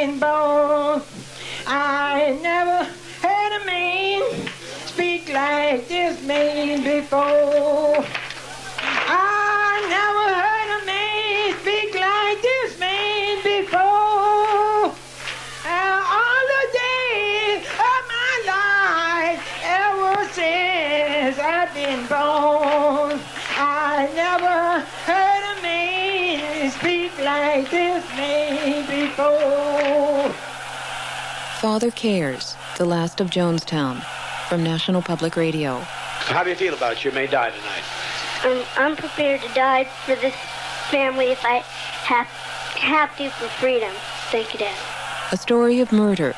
been born. I never heard a man speak like this man before. I never heard a man speak like this man before. All the days of my life, ever since I've been born, I never heard a man speak like this man before. Father Cares, The Last of Jonestown, from National Public Radio. How do you feel about it? You may die tonight. I'm prepared to die for this family if I have to for freedom. Thank you, Dad. A story of murder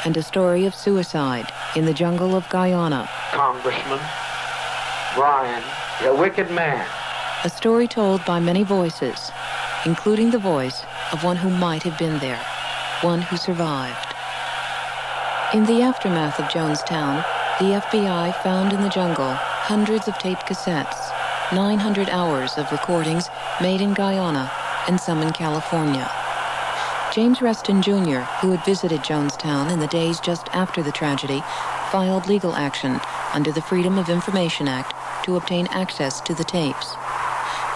and a story of suicide in the jungle of Guyana. Congressman Brian, you're a wicked man. A story told by many voices, including the voice of one who might have been there, one who survived. In the aftermath of Jonestown, the FBI found in the jungle hundreds of taped cassettes, 900 hours of recordings made in Guyana and some in California. James Reston Jr., who had visited Jonestown in the days just after the tragedy, filed legal action under the Freedom of Information Act to obtain access to the tapes.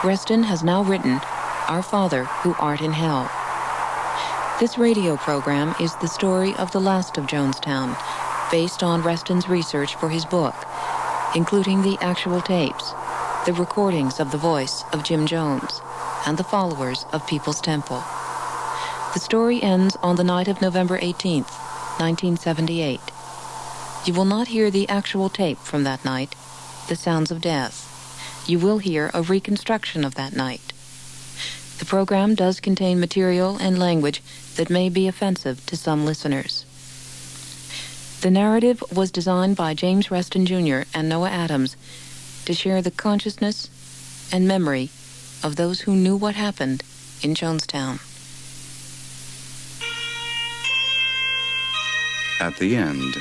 Reston has now written Our Father Who Art in Hell. This radio program is the story of the last of Jonestown, based on Reston's research for his book, including the actual tapes, the recordings of the voice of Jim Jones, and the followers of People's Temple. The story ends on the night of November 18th, 1978. You will not hear the actual tape from that night, The Sounds of Death. You will hear a reconstruction of that night. The program does contain material and language that may be offensive to some listeners. The narrative was designed by James Reston Jr. and Noah Adams to share the consciousness and memory of those who knew what happened in Jonestown. At the end,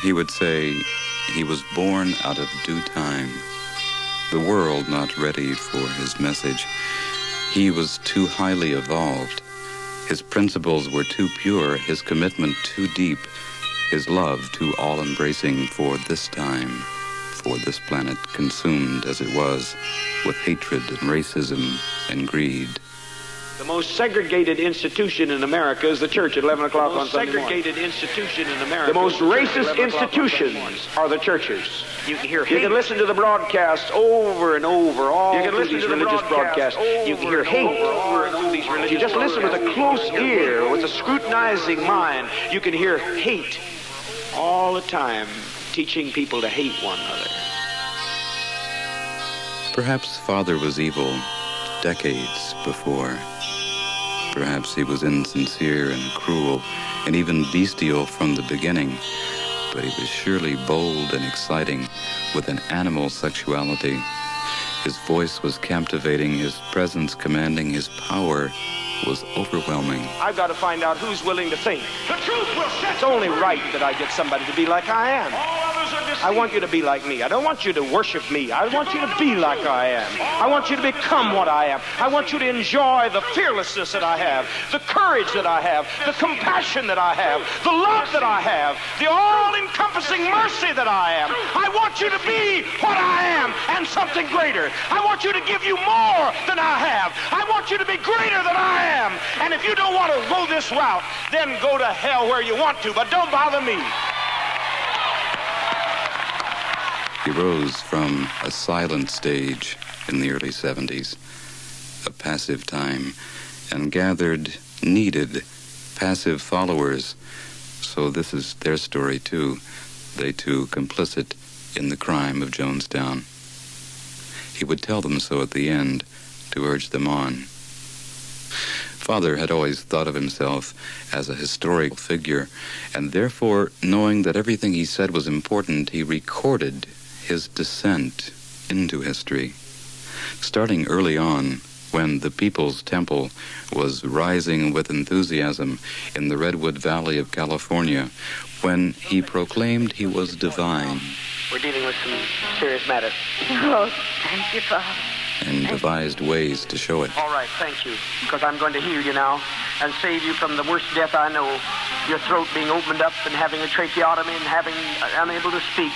he would say he was born out of due time, the world not ready for his message. He was too highly evolved. His principles were too pure, his commitment too deep, his love too all-embracing for this time, for this planet consumed as it was with hatred and racism and greed. The most segregated institution in America is the church at 11 o'clock on Sunday morning. The most segregated institution in America. The most racist institutions are the churches. You can hear hate. You can listen to the broadcast over and over, all through these religious broadcasts. You can hear hate. If you just listen with a close ear, with a scrutinizing mind, you can hear hate all the time, teaching people to hate one another. Perhaps Father was evil decades before. Perhaps he was insincere and cruel and even bestial from the beginning, but he was surely bold and exciting with an animal sexuality. His voice was captivating, his presence commanding, his power was overwhelming. I've got to find out who's willing to think. The truth will set. It's only right that I get somebody to be like I am. I want you to be like me. I don't want you to worship me. I want you to be like I am. I want you to become what I am. I want you to enjoy the fearlessness that I have, the courage that I have, the compassion that I have, the love that I have, the all-encompassing mercy that I am. I want you to be what I am and something greater. I want you to give you more than I have. I want you to be greater than I am. And if you don't want to go this route, then go to hell where you want to, but don't bother me. He rose from a silent stage in the early 70s, a passive time, and gathered needed passive followers. So this is their story too, they too complicit in the crime of Jonestown. He would tell them so at the end to urge them on. Father had always thought of himself as a historic figure, and therefore, knowing that everything he said was important, he recorded his descent into history. Starting early on, when the People's Temple was rising with enthusiasm in the Redwood Valley of California, when he proclaimed he was divine. We're dealing with some serious matters. Oh, thank you, Father. and devised ways to show it. All right, thank you, because I'm going to heal you now and save you from the worst death I know, your throat being opened up and having a tracheotomy and having unable to speak.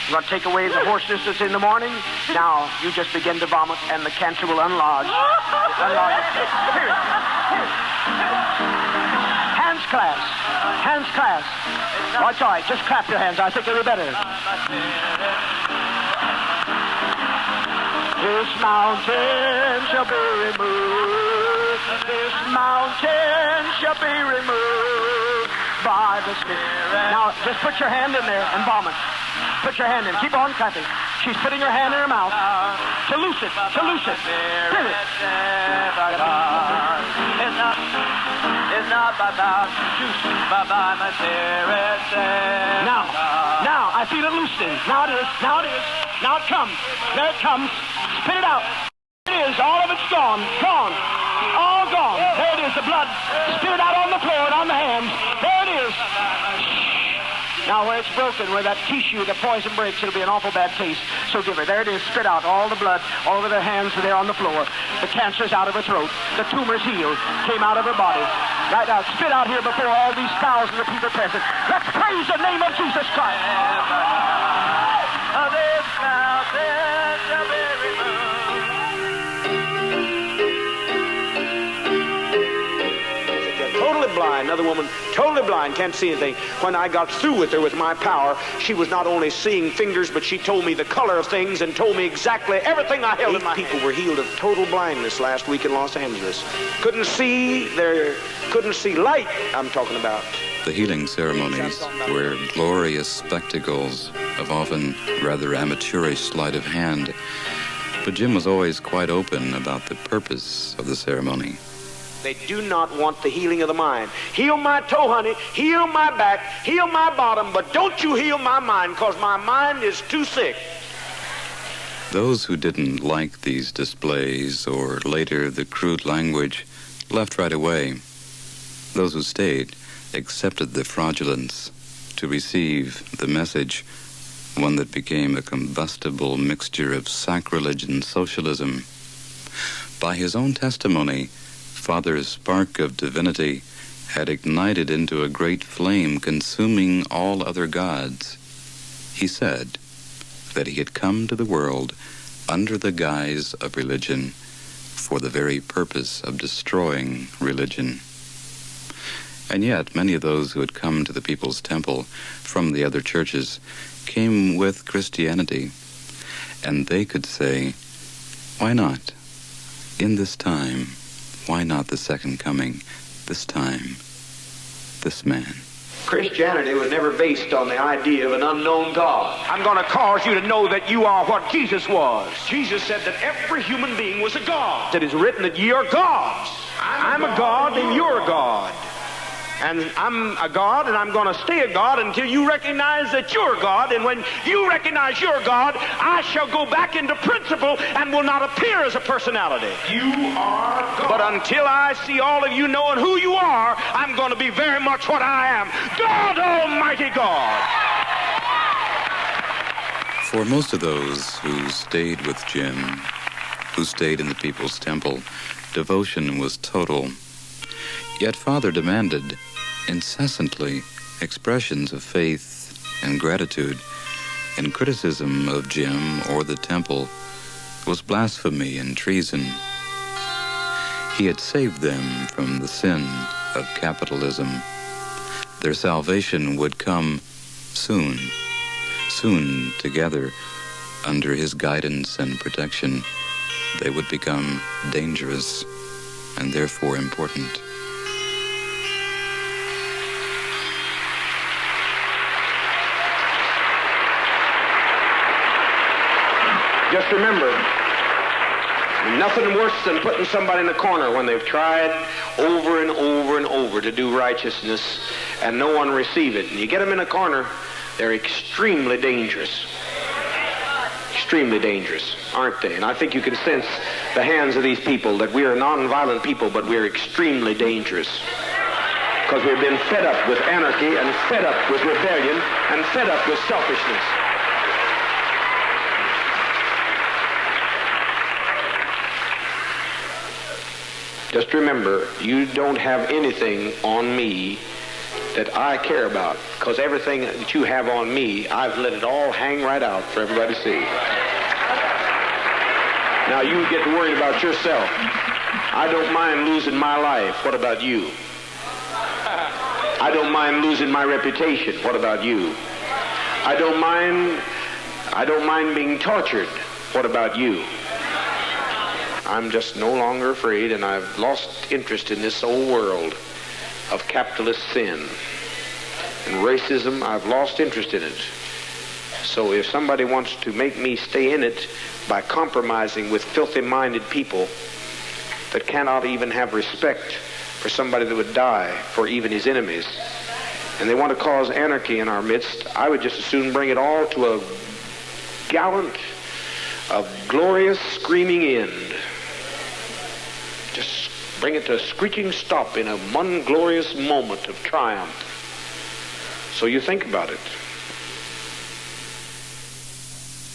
I'm going to take away the hoarseness that's in the morning. Now, you just begin to vomit, and the cancer will unlodge. Here. Hands clasped. Hands clasped. Oh, it's all right. Just clap your hands. I think it'll be better. This mountain shall be removed. This mountain shall be removed by the Spirit. Now, just put your hand in there and vomit. Put your hand in. Keep on clapping. She's putting her hand in her mouth to loose it. To loose it. Feel it. It's not about juice, but by my spirit. Now, I feel it loosening. Now it is. Now it is. Now it comes. There it comes. Spit it out. It is. All of it's gone. Gone. All gone. There it is. The blood. Spit it out on the floor and on the hands. There it is. Now where it's broken, where that tissue, the poison breaks, it'll be an awful bad taste. So give her. There it is. Spit out all the blood all over their hands there on the floor. The cancer's out of her throat. The tumor's healed. Came out of her body. Right now, spit out here before all these thousands of people present. Let's praise the name of Jesus Christ. This mountain shall be removed. Totally blind. Another woman, totally blind, can't see anything. When I got through with her with my power, she was not only seeing fingers, but she told me the color of things and told me exactly everything I held in my hand. People were healed of total blindness last week in Los Angeles. Couldn't see light, I'm talking about. The healing ceremonies were glorious spectacles of often rather amateurish sleight of hand, but Jim was always quite open about the purpose of the ceremony. They do not want the healing of the mind. Heal my toe, honey. Heal my back. Heal my bottom. But don't you heal my mind, because my mind is too sick. Those who didn't like these displays, or later the crude language, left right away. Those who stayed accepted the fraudulence to receive the message, one that became a combustible mixture of sacrilege and socialism. By his own testimony, Father's spark of divinity had ignited into a great flame consuming all other gods. He said that he had come to the world under the guise of religion for the very purpose of destroying religion. And yet, many of those who had come to the People's Temple from the other churches came with Christianity, and they could say, why not? In this time, why not the second coming? This time, this man. Christianity was never based on the idea of an unknown God. I'm going to cause you to know that you are what Jesus was. Jesus said that every human being was a God. It is written that ye are gods. I'm a God and you're a God. And I'm a God, and I'm going to stay a God until you recognize that you're God. And when you recognize you're God, I shall go back into principle and will not appear as a personality. You are God. But until I see all of you knowing who you are, I'm going to be very much what I am. God Almighty God. For most of those who stayed with Jim, who stayed in the People's Temple, devotion was total. Yet Father demanded incessantly expressions of faith and gratitude, and criticism of Jim or the temple was blasphemy and treason. He had saved them from the sin of capitalism. Their salvation would come soon. Soon, together, under his guidance and protection, they would become dangerous and therefore important. Just remember, nothing worse than putting somebody in a corner when they've tried over and over and over to do righteousness and no one receive it. And you get them in a corner, they're extremely dangerous. Extremely dangerous, aren't they? And I think you can sense the hands of these people that we are nonviolent people, but we're extremely dangerous. Because we've been fed up with anarchy and fed up with rebellion and fed up with selfishness. Just remember, you don't have anything on me that I care about, because everything that you have on me, I've let it all hang right out for everybody to see. Now you get worried about yourself. I don't mind losing my life. What about you? I don't mind losing my reputation. What about you? I don't mind being tortured. What about you? I'm just no longer afraid, and I've lost interest in this old world of capitalist sin. And racism, I've lost interest in it. So if somebody wants to make me stay in it by compromising with filthy-minded people that cannot even have respect for somebody that would die for even his enemies, and they want to cause anarchy in our midst, I would just as soon bring it all to a gallant, a glorious screaming end. Just bring it to a screeching stop in a one glorious moment of triumph. So you think about it.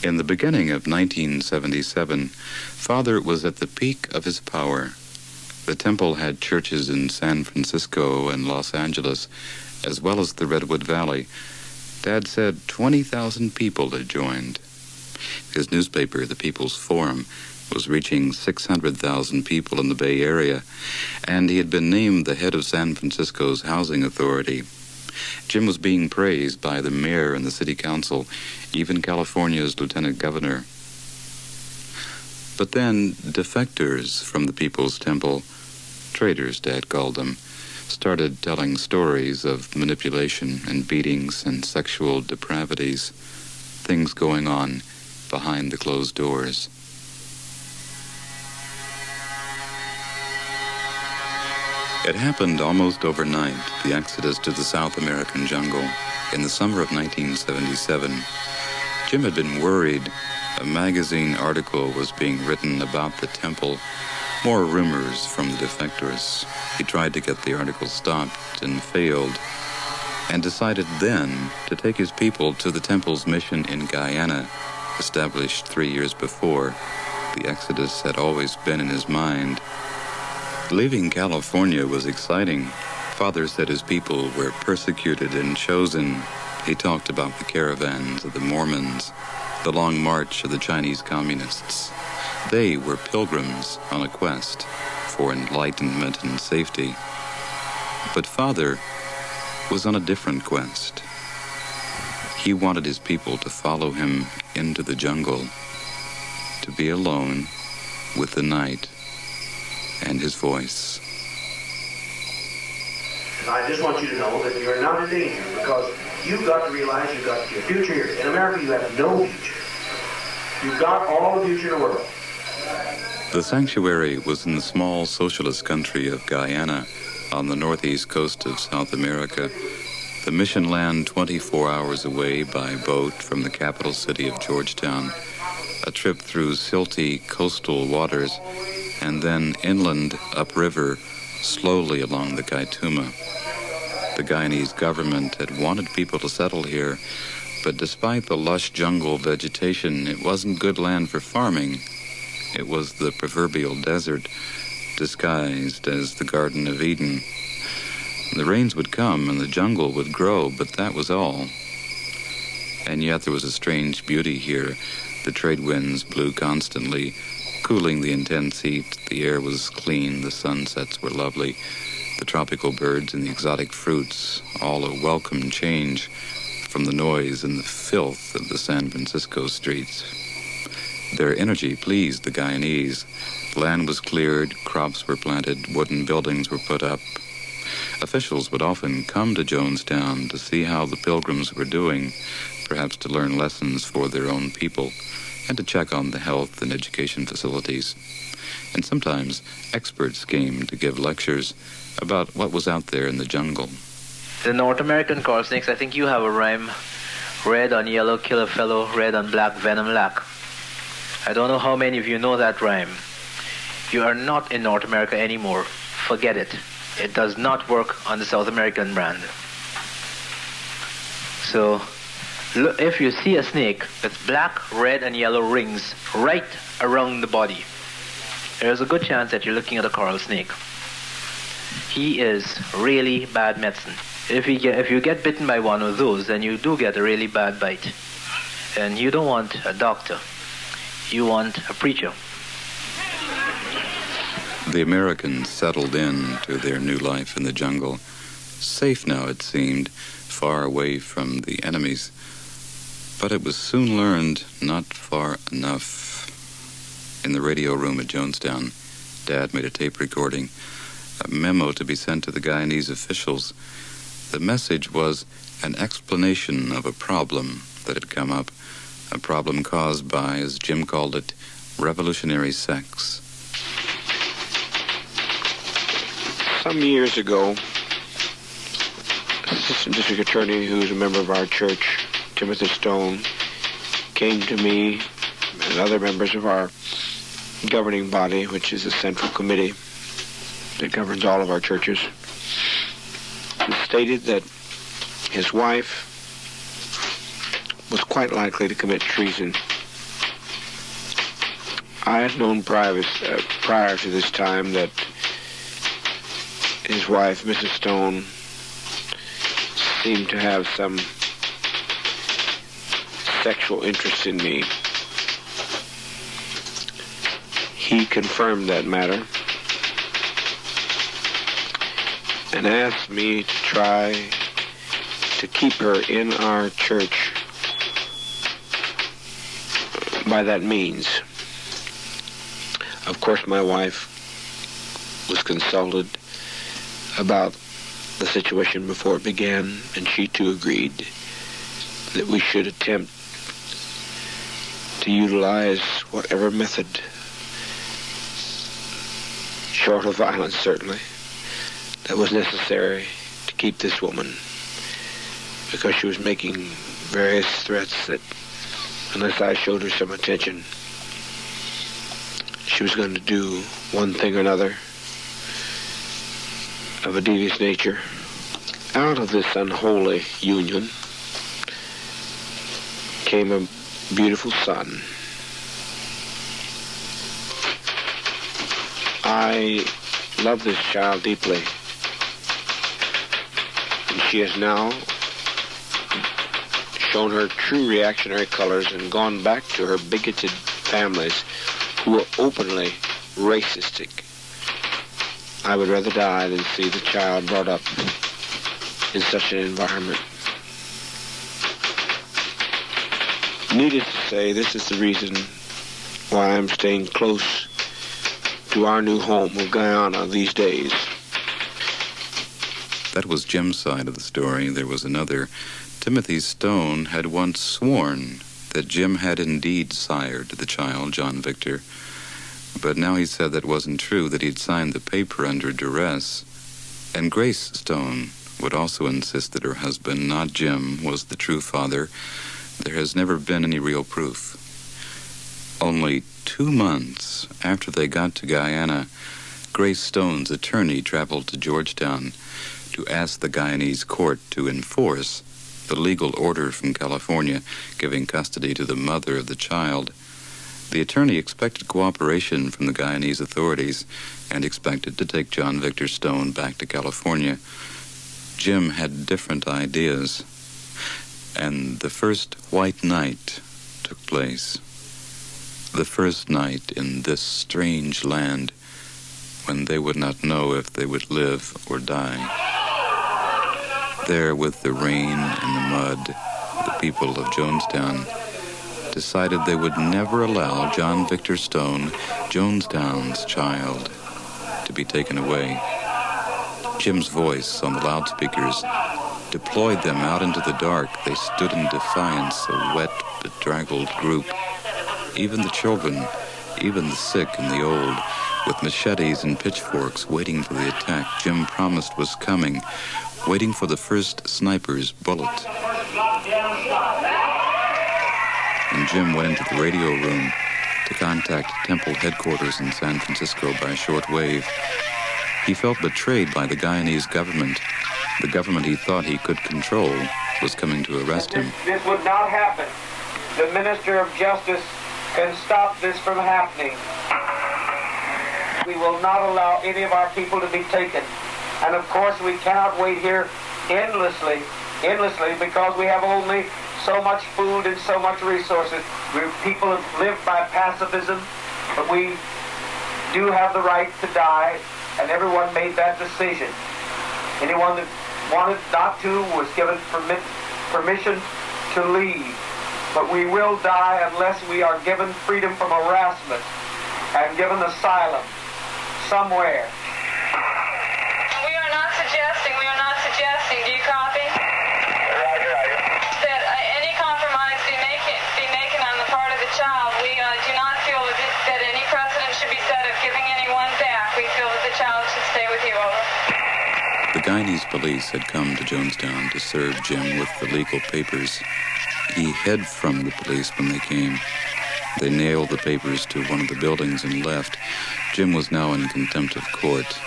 In the beginning of 1977, Father was at the peak of his power. The temple had churches in San Francisco and Los Angeles, as well as the Redwood Valley. Dad said 20,000 people had joined. His newspaper, The People's Forum, was reaching 600,000 people in the Bay Area, and he had been named the head of San Francisco's housing authority. Jim was being praised by the mayor and the city council, even California's lieutenant governor. But then defectors from the People's Temple, traitors, Dad called them, started telling stories of manipulation and beatings and sexual depravities, things going on behind the closed doors. It happened almost overnight, the exodus to the South American jungle. In the summer of 1977, Jim had been worried. A magazine article was being written about the temple, more rumors from the defectors. He tried to get the article stopped and failed, and decided then to take his people to the temple's mission in Guyana, established 3 years before. The exodus had always been in his mind. Leaving California was exciting. Father said his people were persecuted and chosen. He talked about the caravans of the Mormons, the long march of the Chinese communists. They were pilgrims on a quest for enlightenment and safety. But Father was on a different quest. He wanted his people to follow him into the jungle, to be alone with the night and his voice. I just want you to know that you're not in danger, because you've got to realize you've got your future here. In America, you have no future. You've got all the future in the world. The sanctuary was in the small socialist country of Guyana on the northeast coast of South America. The mission land 24 hours away by boat from the capital city of Georgetown. A trip through silty coastal waters, and then inland upriver, slowly along the Kaituma. The Guyanese government had wanted people to settle here, but despite the lush jungle vegetation, it wasn't good land for farming. It was the proverbial desert, disguised as the Garden of Eden. The rains would come and the jungle would grow, but that was all. And yet there was a strange beauty here. The trade winds blew constantly, cooling the intense heat. The air was clean, the sunsets were lovely. The tropical birds and the exotic fruits, all a welcome change from the noise and the filth of the San Francisco streets. Their energy pleased the Guyanese. Land was cleared, crops were planted, wooden buildings were put up. Officials would often come to Jonestown to see how the pilgrims were doing, perhaps to learn lessons for their own people, and to check on the health and education facilities. And sometimes experts came to give lectures about what was out there in the jungle. The North American coral snakes, I think you have a rhyme. Red on yellow, kill a fellow, red on black, venom lack. I don't know how many of you know that rhyme. You are not in North America anymore. Forget it. It does not work on the South American brand. So, if you see a snake with black, red, and yellow rings right around the body, There is a good chance that you're looking at a coral snake. He is really bad medicine. If you get bitten by one of those, then you do get a really bad bite. And you don't want a doctor. You want a preacher. The Americans settled in to their new life in the jungle. Safe now, it seemed, far away from the enemies. But it was soon learned not far enough. In the radio room at Jonestown, Dad made a tape recording, a memo to be sent to the Guyanese officials. The message was an explanation of a problem that had come up, a problem caused by, as Jim called it, revolutionary sex. Some years ago, Assistant District Attorney, who's a member of our church, Timothy Stone, came to me and other members of our governing body, which is the Central Committee that governs all of our churches, and stated that his wife was quite likely to commit treason. I had known prior to this time that his wife, Mrs. Stone, seemed to have some sexual interest in me. He confirmed that matter and asked me to try to keep her in our church by that means. Of course, my wife was consulted about the situation before it began, and she too agreed that we should attempt to utilize whatever method, short of violence certainly, that was necessary to keep this woman, because she was making various threats that unless I showed her some attention, she was going to do one thing or another of a devious nature. Out of this unholy union came a beautiful son. I love this child deeply, and she has now shown her true reactionary colors and gone back to her bigoted families who are openly racistic. I would rather die than see the child brought up in such an environment. Needless to say, this is the reason why I'm staying close to our new home of Guyana these days. That was Jim's side of the story. There was another. Timothy Stone had once sworn that Jim had indeed sired the child, John Victor. But now he said that wasn't true, that he'd signed the paper under duress. And Grace Stone would also insist that her husband, not Jim, was the true father. There has never been any real proof. Only 2 months after they got to Guyana, Grace Stone's attorney traveled to Georgetown to ask the Guyanese court to enforce the legal order from California giving custody to the mother of the child. The attorney expected cooperation from the Guyanese authorities and expected to take John Victor Stone back to California. Jim had different ideas, and the first white night took place. The first night in this strange land when they would not know if they would live or die. There, with the rain and the mud, the people of Jonestown decided they would never allow John Victor Stone, Jonestown's child, to be taken away. Jim's voice on the loudspeakers deployed them out into the dark. They stood in defiance, a wet, bedraggled group. Even the children, even the sick and the old, with machetes and pitchforks waiting for the attack Jim promised was coming, waiting for the first sniper's bullet. And Jim went into the radio room to contact Temple headquarters in San Francisco by shortwave. He felt betrayed by the Guyanese government. The government he thought he could control was coming to arrest him. This would not happen. The Minister of Justice can stop this from happening. we will not allow any of our people to be taken. And of course, we cannot wait here endlessly, because we have only so much food and so much resources. People have lived by pacifism, but we do have the right to die, and everyone made that decision. Anyone that wanted not to was given permission to leave. But we will die unless we are given freedom from harassment and given asylum somewhere. We are not suggesting, do you copy? That any compromise be making on the part of the child. We do not feel that any precedent should be set of giving anyone back. We feel that the child should stay with you, over. The Guyanese police had come to Jonestown to serve Jim with the legal papers. He hid from the police when they came. They nailed the papers to one of the buildings and left. Jim was now in contempt of court.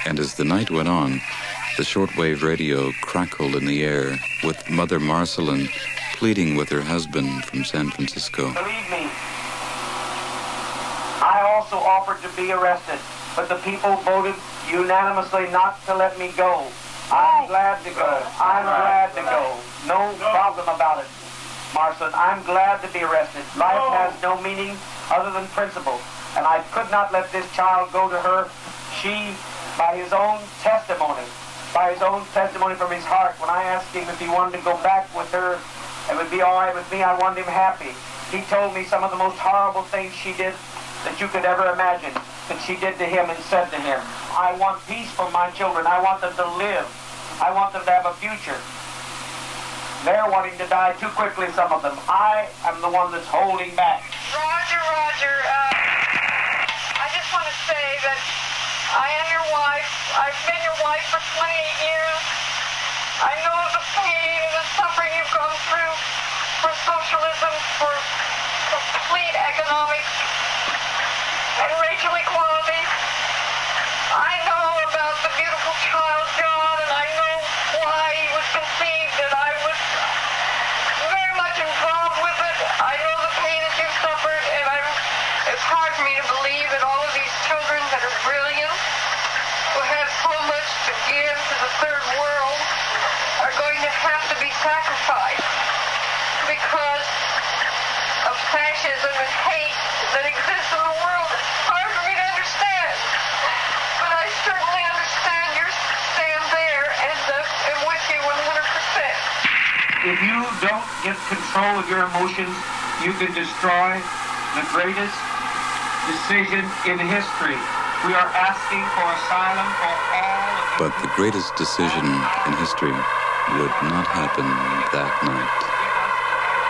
And as the night went on, the shortwave radio crackled in the air with Mother Marcelin pleading with her husband from San Francisco. Believe me, I also offered to be arrested, but the people voted unanimously not to let me go. I'm glad to go. I'm glad to go. No problem about it, Marcelin. I'm glad to be arrested. Life has no meaning other than principle, and I could not let this child go to her. She, by his own testimony from his heart, when I asked him if he wanted to go back with her, it would be all right with me. I wanted him happy. He told me some of the most horrible things she did that you could ever imagine that she did to him and said to him. I want peace for my children. I want them to live. I want them to have a future. They're wanting to die too quickly, some of them. I am the one that's holding back. Roger. I just want to say that I am your wife. I've been your wife for 28 years. I know the pain and the suffering you've gone through for socialism, for complete economics and racial equality. I know about the beautiful child, John, and I know why he was conceived, and I was very much involved with it. I know the pain that you've suffered, and it's hard for me to believe that all of these children that are brilliant, who have so much to give to the third world, are going to have to be sacrificed because of fascism and hate that exists in the world. It's hard for me to understand, but I certainly understand your stand there and am with you 100%. If you don't get control of your emotions, you can destroy the greatest decision in history. We are asking for asylum for all. But the greatest decision in history would not happen that night.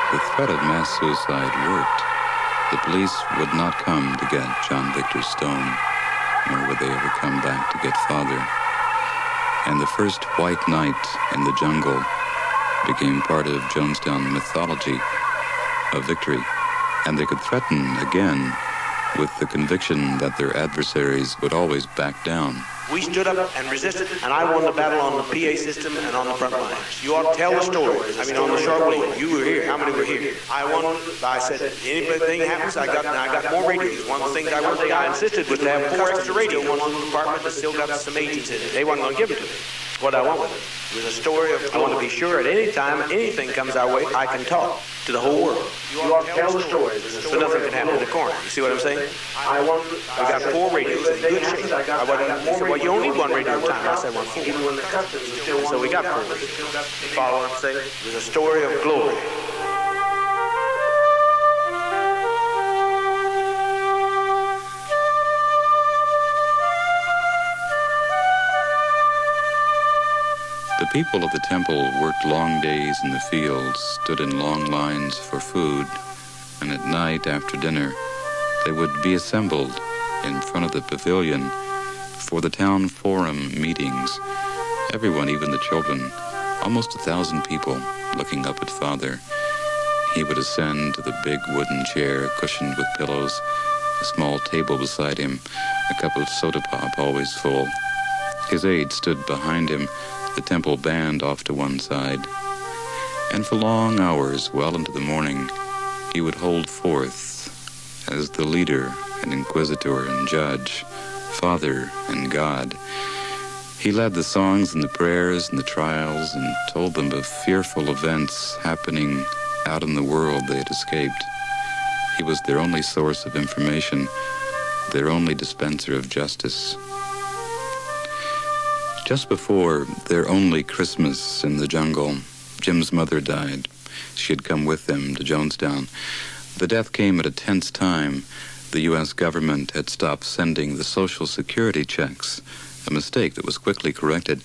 The threat of mass suicide worked. The police would not come to get John Victor Stone, nor would they ever come back to get Father. And the first white night in the jungle became part of Jonestown mythology of victory, and they could threaten again with the conviction that their adversaries would always back down. We stood up and resisted, and I won the battle on the PA system and on the front lines. You ought to tell the story. I mean, on the shortwave, you were here. How many were here? I won. I said, anything happens, I got more radios. One of the things I insisted was to have 4 extra radios. One little department that still got some agents in it. They wasn't going to give it to me. What I want with it was a story of, I want to be sure at any time anything comes our way, I can talk to the whole world. You ought to tell the story, so nothing can happen in the corner. You see what I'm saying? We got 4 radios in good shape. He said, well, you only need 1 radio at a time. I said, 1 4. So we got 4 radios. Follow what I'm saying? It was a story of glory. The people of the temple worked long days in the fields, stood in long lines for food, and at night after dinner, they would be assembled in front of the pavilion for the town forum meetings. Everyone, even the children, almost 1,000 people looking up at Father. He would ascend to the big wooden chair cushioned with pillows, a small table beside him, a cup of soda pop always full. His aide stood behind him, the temple band off to one side, and for long hours, well into the morning, he would hold forth as the leader and inquisitor and judge, father and God. He led the songs and the prayers and the trials and told them of fearful events happening out in the world they had escaped. He was their only source of information, their only dispenser of justice. Just before their only Christmas in the jungle, Jim's mother died. She had come with them to Jonestown. The death came at a tense time. The U.S. government had stopped sending the Social Security checks, a mistake that was quickly corrected,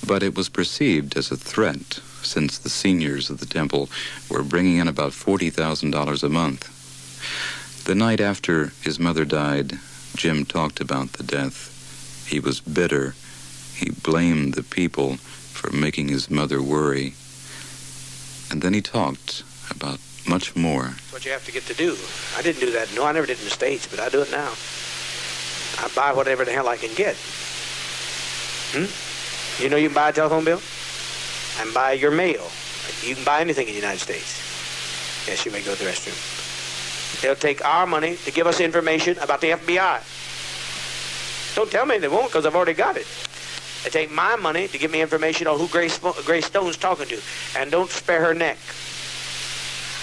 but it was perceived as a threat since the seniors of the temple were bringing in about $40,000 a month. The night after his mother died, Jim talked about the death. He was bitter. He blamed the people for making his mother worry. And then he talked about much more. That's what you have to get to do. I didn't do that. No, I never did in the States, but I do it now. I buy whatever the hell I can get. You know you can buy a telephone bill and buy your mail. You can buy anything in the United States. Yes, you may go to the restroom. They'll take our money to give us information about the FBI. Don't tell me they won't, because I've already got it. They take my money to give me information on who Grace Stone's talking to, and don't spare her neck.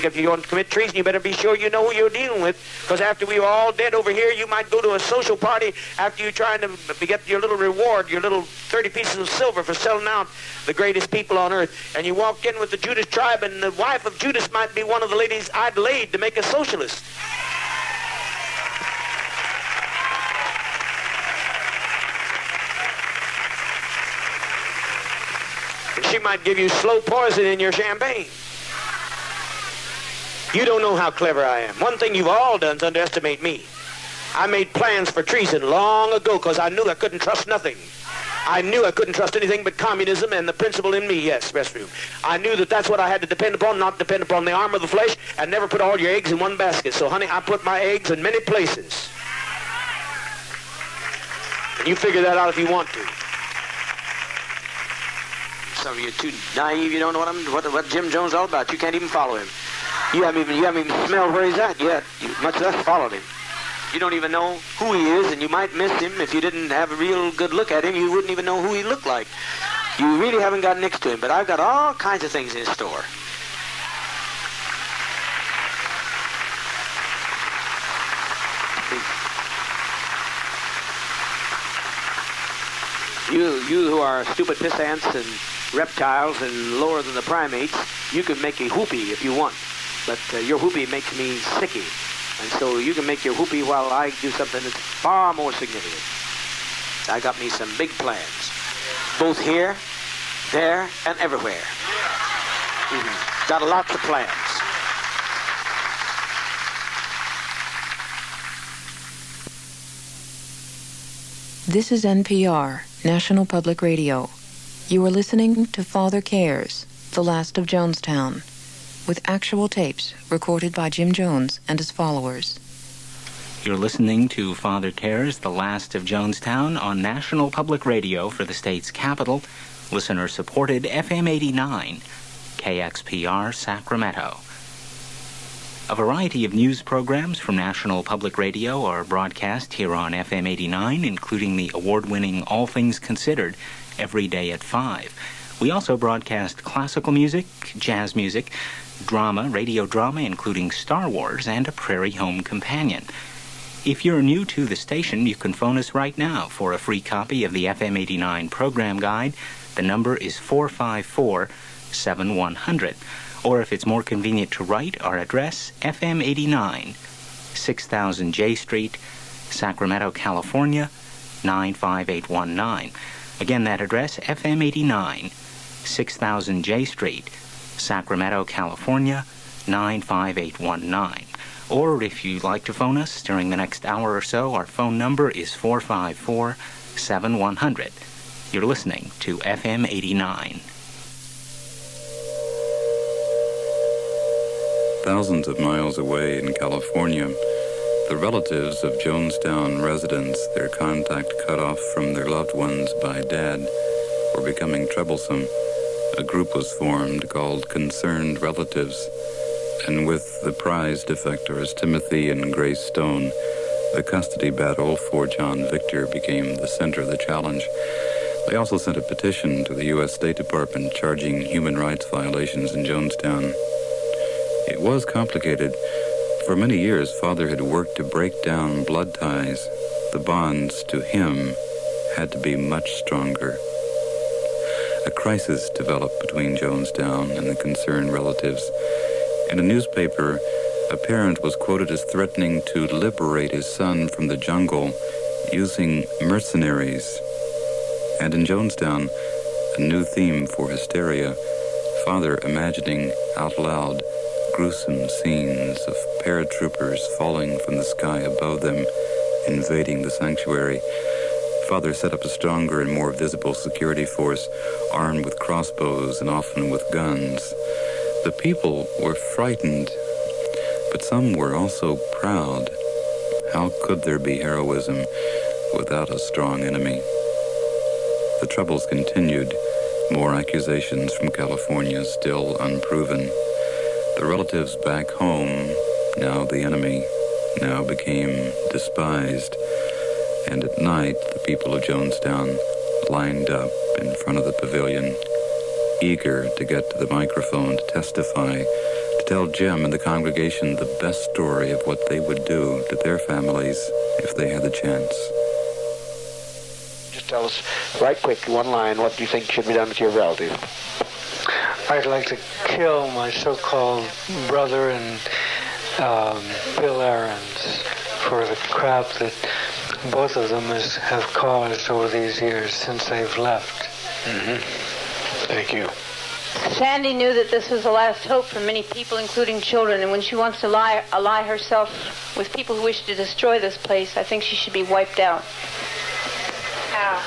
If you want to commit treason, you better be sure you know who you're dealing with, because after we were all dead over here, you might go to a social party after you're trying to get your little reward, your little 30 pieces of silver for selling out the greatest people on earth, and you walk in with the Judas tribe, and the wife of Judas might be one of the ladies I'd laid to make a socialist. And she might give you slow poison in your champagne. You don't know how clever I am. One thing you've all done is underestimate me. I made plans for treason long ago because I knew I couldn't trust nothing. I knew I couldn't trust anything but communism and the principle in me, yes, restroom. I knew that that's what I had to depend upon, not depend upon the arm of the flesh, and never put all your eggs in one basket. So, honey, I put my eggs in many places. And you figure that out if you want to. Some of you are too naive. You don't know what Jim Jones is all about. You can't even follow him. You haven't even smelled where he's at yet, much less followed him. You don't even know who he is, and you might miss him. If you didn't have a real good look at him, you wouldn't even know who he looked like. You really haven't got next to him, but I've got all kinds of things in store. You who are stupid pissants and reptiles and lower than the primates, you can make a whoopee if you want. But your whoopee makes me sicky. And so you can make your whoopee while I do something that's far more significant. I got me some big plans. Both here, there, and everywhere. Got lots of plans. This is NPR, National Public Radio. You are listening to Father Cares, The Last of Jonestown, with actual tapes recorded by Jim Jones and his followers. You're listening to Father Cares, The Last of Jonestown on National Public Radio for the state's capital, listener-supported FM 89, KXPR Sacramento. A variety of news programs from National Public Radio are broadcast here on FM 89, including the award-winning All Things Considered, every day at 5. We also broadcast classical music, jazz music, drama, radio drama, including Star Wars, and a Prairie Home Companion. If you're new to the station, you can phone us right now for a free copy of the FM 89 program guide. The number is 454-7100. Or if it's more convenient to write, our address, FM 89, 6000 J Street, Sacramento, California, 95819. Again, that address, FM 89, 6000 J Street, Sacramento, California, 95819. Or if you'd like to phone us during the next hour or so, our phone number is 454-7100. You're listening to FM 89. Thousands of miles away in California, the relatives of Jonestown residents, their contact cut off from their loved ones by Dad, were becoming troublesome. A group was formed called Concerned Relatives, and with the prize defectors Timothy and Grace Stone, The custody battle for John Victor became the center of the challenge. They also sent a petition to the U.S. State Department charging human rights violations in Jonestown. It was complicated. For many years, Father had worked to break down blood ties. The bonds to him had to be much stronger. A crisis developed between Jonestown and the concerned relatives. In a newspaper, a parent was quoted as threatening to liberate his son from the jungle using mercenaries. And in Jonestown, a new theme for hysteria, Father imagining out loud gruesome scenes of paratroopers falling from the sky above them, invading the sanctuary. Father set up a stronger and more visible security force, armed with crossbows and often with guns. The people were frightened, but some were also proud. How could there be heroism without a strong enemy? The troubles continued. More accusations from California still unproven. The relatives back home, now the enemy, now became despised. And at night, the people of Jonestown lined up in front of the pavilion, eager to get to the microphone to testify, to tell Jim and the congregation the best story of what they would do to their families if they had the chance. Just tell us, right quick, one line, what do you think should be done with your relative? I'd like to kill my so-called brother and Bill Aarons for the crap that both of them have caused over these years since they've left. Mm-hmm. Thank you. Sandy knew that this was the last hope for many people, including children, and when she wants to ally herself with people who wish to destroy this place, I think she should be wiped out. How?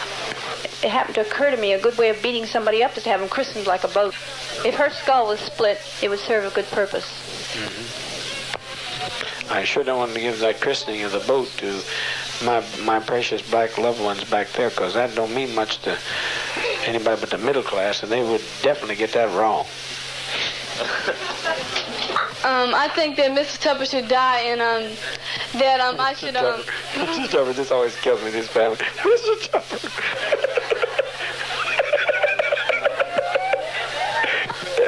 It happened to occur to me, a good way of beating somebody up is to have them christened like a boat. If her skull was split, it would serve a good purpose. Mm-hmm. I sure don't want to give that christening of the boat to my precious black loved ones back there, because that don't mean much to anybody but the middle class, and they would definitely get that wrong. I think that Mrs. Tupper should die, and that I should Mrs. Tupper, this always kills me, this family. Mrs. Tupper.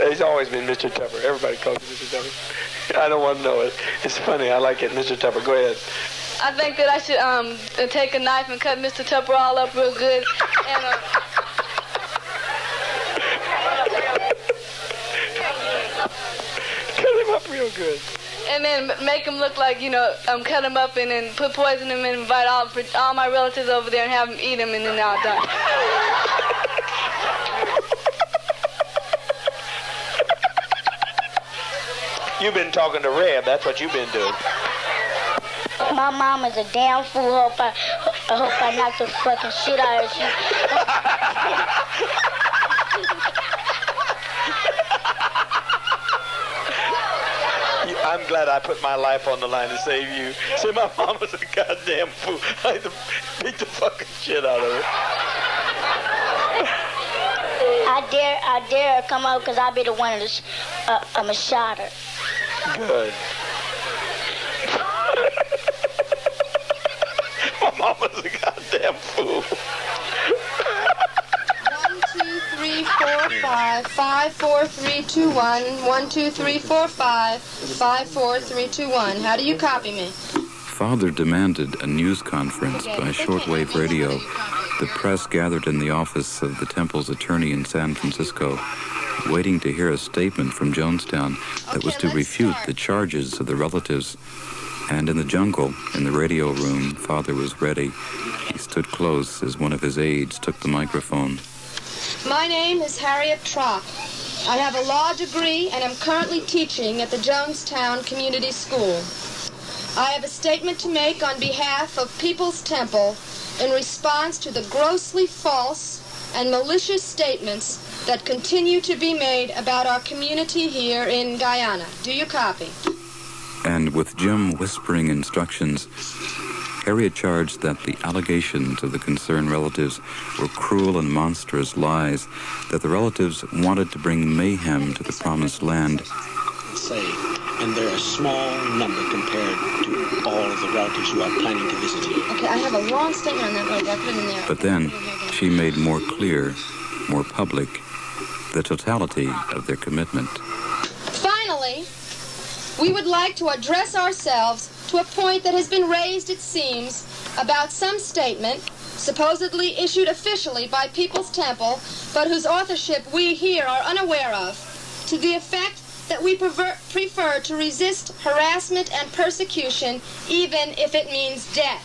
He's always been Mr. Tupper. Everybody calls him Mr. Tupper. I don't want to know it. It's funny. I like it, Mr. Tupper. Go ahead. I think that I should take a knife and cut Mr. Tupper all up real good, and cut him up real good. And then make him look like, cut him up and then put poison in him and invite all my relatives over there and have them eat him, and then I'll die. You've been talking to Reb. That's what you've been doing. My mom is a damn fool. I hope I knock the fucking shit out of her. I'm glad I put my life on the line to save you. Say my mom was a goddamn fool. I had to beat the fucking shit out of her. I dare her come out, because I'll be the one to I'm a shot her. Good. My mom was a goddamn fool. 1, 2, 3, 4, 5, 5, 4, 3, 2, 1. 1, 2, 3, 4, 5, 5, 4, 3, 2, 1. How do you copy me? Father demanded a news conference by shortwave radio. The press gathered in the office of the temple's attorney in San Francisco, waiting to hear a statement from Jonestown that was to refute the charges of the relatives. And in the jungle, in the radio room, Father was ready. He stood close as one of his aides took the microphone. My name is Harriet Trock. I have a law degree and am currently teaching at the Jonestown Community School. I have a statement to make on behalf of People's Temple in response to the grossly false and malicious statements that continue to be made about our community here in Guyana. Do you copy? And with Jim whispering instructions, Harriet charged that the allegations of the concerned relatives were cruel and monstrous lies, that the relatives wanted to bring mayhem to the promised land. Say, And they're a small number compared to all of the relatives you are planning to visit here. Okay, I have a long statement on that, but I put it in there. But then she made more clear, more public, the totality of their commitment. Finally, we would like to address ourselves to a point that has been raised, it seems, about some statement, supposedly issued officially by People's Temple, but whose authorship we here are unaware of, to the effect that we prefer to resist harassment and persecution, even if it means death.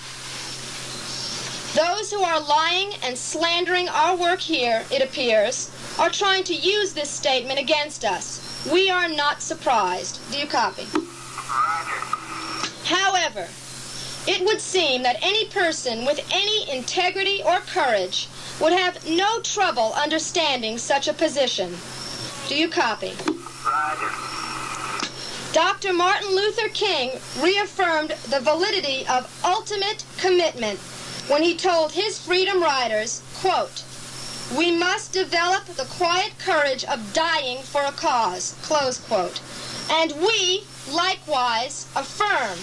Those who are lying and slandering our work here, it appears, are trying to use this statement against us. We are not surprised. Do you copy? However, it would seem that any person with any integrity or courage would have no trouble understanding such a position. Do you copy? Dr. Martin Luther King reaffirmed the validity of ultimate commitment when he told his freedom riders, quote, "We must develop the quiet courage of dying for a cause," close quote. And we, likewise, affirm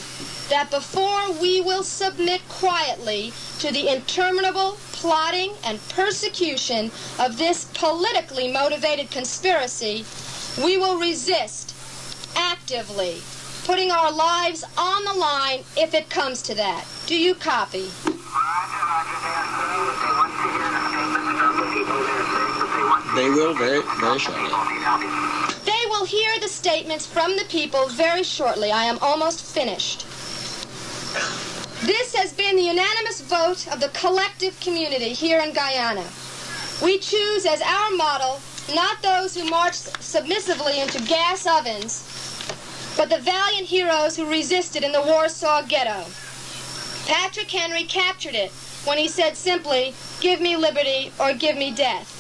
that before we will submit quietly to the interminable plotting and persecution of this politically motivated conspiracy, we will resist actively, putting our lives on the line if it comes to that. Do you copy? They will very, very shortly. They will hear the statements from the people very shortly. I am almost finished. This has been the unanimous vote of the collective community here in Guyana. We choose as our model not those who marched submissively into gas ovens, but the valiant heroes who resisted in the Warsaw Ghetto. Patrick Henry captured it when he said simply, "Give me liberty or give me death."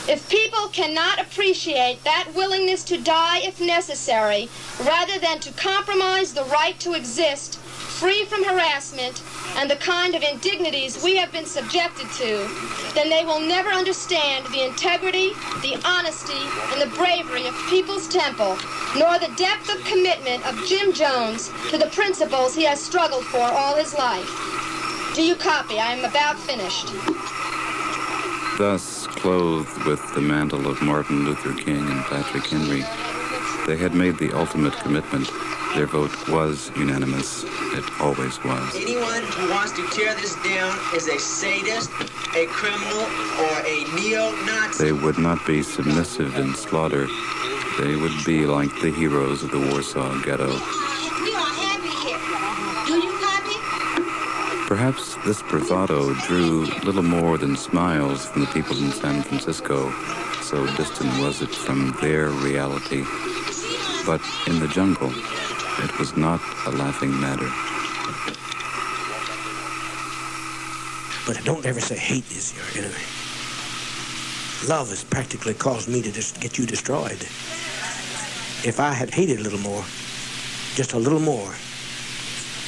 If people cannot appreciate that willingness to die if necessary, rather than to compromise the right to exist, free from harassment and the kind of indignities we have been subjected to, then they will never understand the integrity, the honesty, and the bravery of People's Temple, nor the depth of commitment of Jim Jones to the principles he has struggled for all his life. Do you copy? I am about finished. Thus, clothed with the mantle of Martin Luther King and Patrick Henry, they had made the ultimate commitment. Their vote was unanimous. It always was. Anyone who wants to tear this down is a sadist, a criminal, or a neo-Nazi. They would not be submissive in slaughter. They would be like the heroes of the Warsaw Ghetto. We are happy here. Do you copy? Perhaps this bravado drew little more than smiles from the people in San Francisco, so distant was it from their reality. But in the jungle, it was not a laughing matter. But don't ever say hate is your enemy. Love has practically caused me to just get you destroyed. If I had hated a little more, just a little more,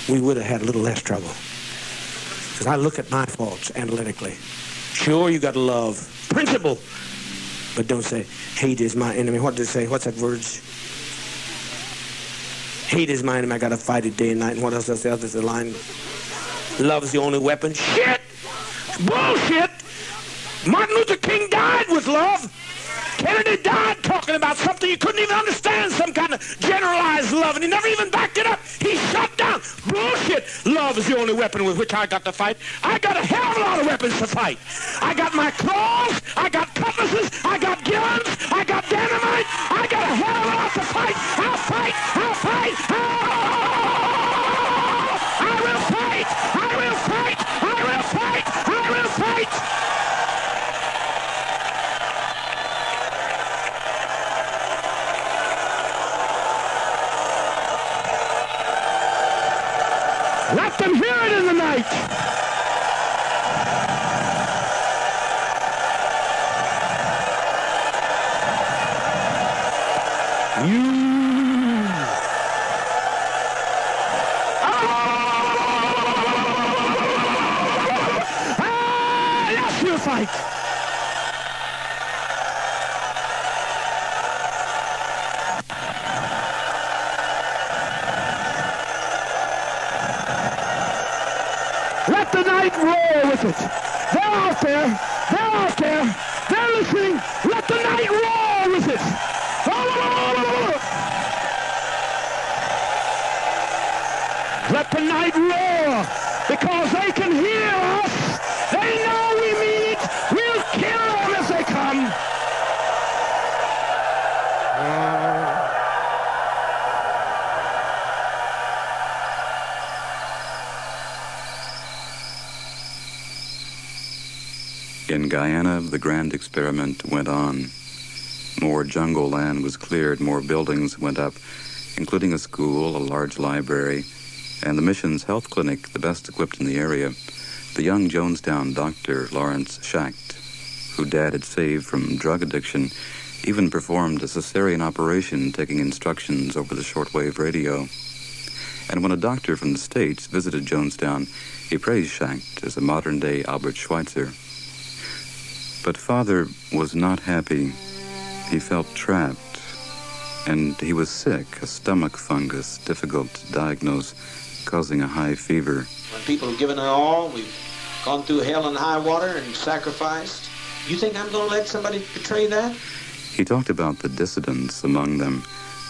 we would have had a little less trouble. Because I look at my faults analytically. Sure, you got to love principle, but don't say hate is my enemy. What did it say? What's that words? Hate is my enemy. I got to fight it day and night. And what else does the other the line? Love is the only weapon. Shit! Bullshit! Martin Luther King died with love. Kennedy died talking about something you couldn't even understand, some kind of generalized love, and he never even backed it up. He shut down. Bullshit. Love is the only weapon with which I got to fight. I got a hell of a lot of weapons to fight. I got my claws, I got cutlasses, I got guns, I got dynamite. I got a hell of a lot to fight. I'll fight. I'll fight. I will fight. I will fight. I will fight. I will fight. Let them hear it in the night. Yes, you fight. roar with it. They're out there. They're out there. They're listening. Let the night roar with it. Let the night roar, because they can hear us. They know we mean it. We'll kill them as they come. In Guyana, the grand experiment went on. More jungle land was cleared, more buildings went up, including a school, a large library, and the mission's health clinic, the best equipped in the area. The young Jonestown doctor, Lawrence Schacht, who Dad had saved from drug addiction, even performed a cesarean operation, taking instructions over the shortwave radio. And when a doctor from the States visited Jonestown, he praised Schacht as a modern-day Albert Schweitzer. But Father was not happy. He felt trapped, and he was sick, a stomach fungus, difficult to diagnose, causing a high fever. When people have given it all, we've gone through hell and high water and sacrificed. You think I'm going to let somebody betray that? He talked about the dissidents among them,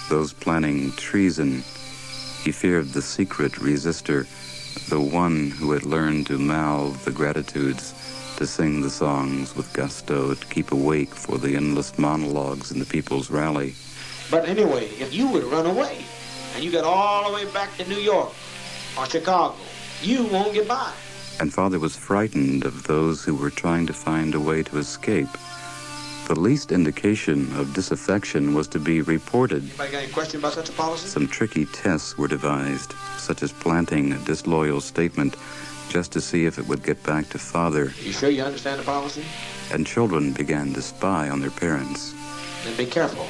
those planning treason. He feared the secret resistor, the one who had learned to mouth the gratitudes, to sing the songs with gusto, to keep awake for the endless monologues in the People's Rally. But anyway, if you would run away, and you got all the way back to New York or Chicago, you won't get by. And Father was frightened of those who were trying to find a way to escape. The least indication of disaffection was to be reported. Anybody got any question about such a policy? Some tricky tests were devised, such as planting a disloyal statement just to see if it would get back to Father. You sure you understand the policy? And children began to spy on their parents. Then be careful.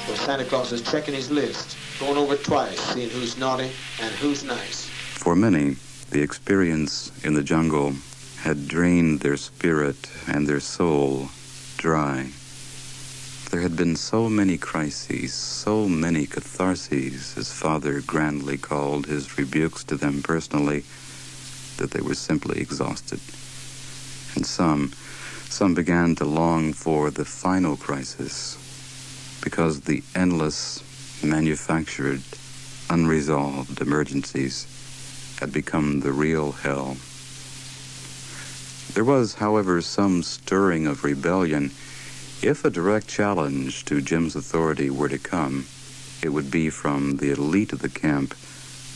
Well, Santa Claus is checking his list, going over it twice, seeing who's naughty and who's nice. For many, the experience in the jungle had drained their spirit and their soul dry. There had been so many crises, so many catharses, as Father grandly called his rebukes to them personally, that they were simply exhausted. And some began to long for the final crisis, because the endless, manufactured, unresolved emergencies had become the real hell. There was, however, some stirring of rebellion. If a direct challenge to Jim's authority were to come, it would be from the elite of the camp,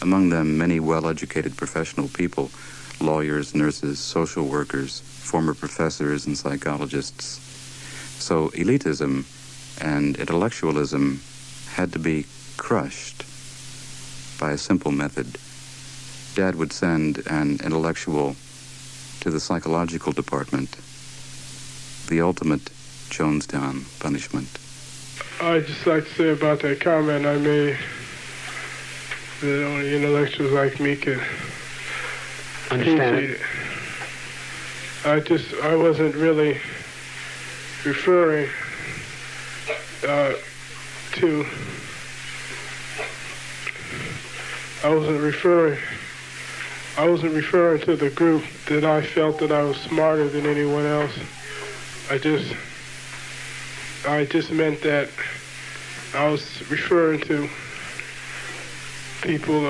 among them many well-educated professional people, lawyers, nurses, social workers, former professors, and psychologists. So elitism and intellectualism had to be crushed by a simple method. Dad would send an intellectual to the psychological department, the ultimate Jonestown punishment. I'd just like to say about that comment I made that only intellectuals like me can understand it. I wasn't really referring I wasn't referring to the group that I felt that I was smarter than anyone else. I just meant that I was referring to people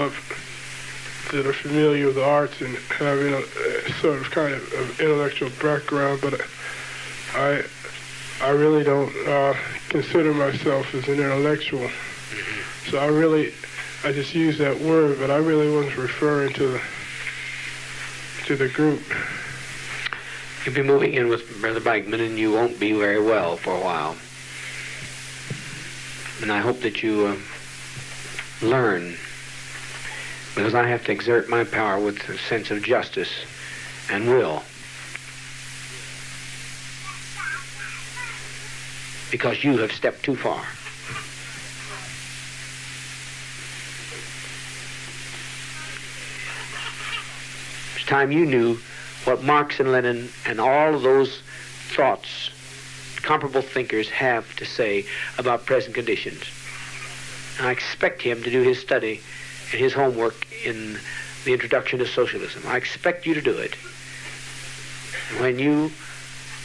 that are familiar with the arts and having a sort of kind of intellectual background, but I really don't consider myself as an intellectual. So I just used that word, but I really wasn't referring to the group. You'll be moving in with Brother Bikeman, and you won't be very well for a while. And I hope that you learn, because I have to exert my power with a sense of justice and will. Because you have stepped too far. It's time you knew what Marx and Lenin and all of those thoughts, comparable thinkers, have to say about present conditions. And I expect him to do his study and his homework in the introduction to socialism. I expect you to do it. When you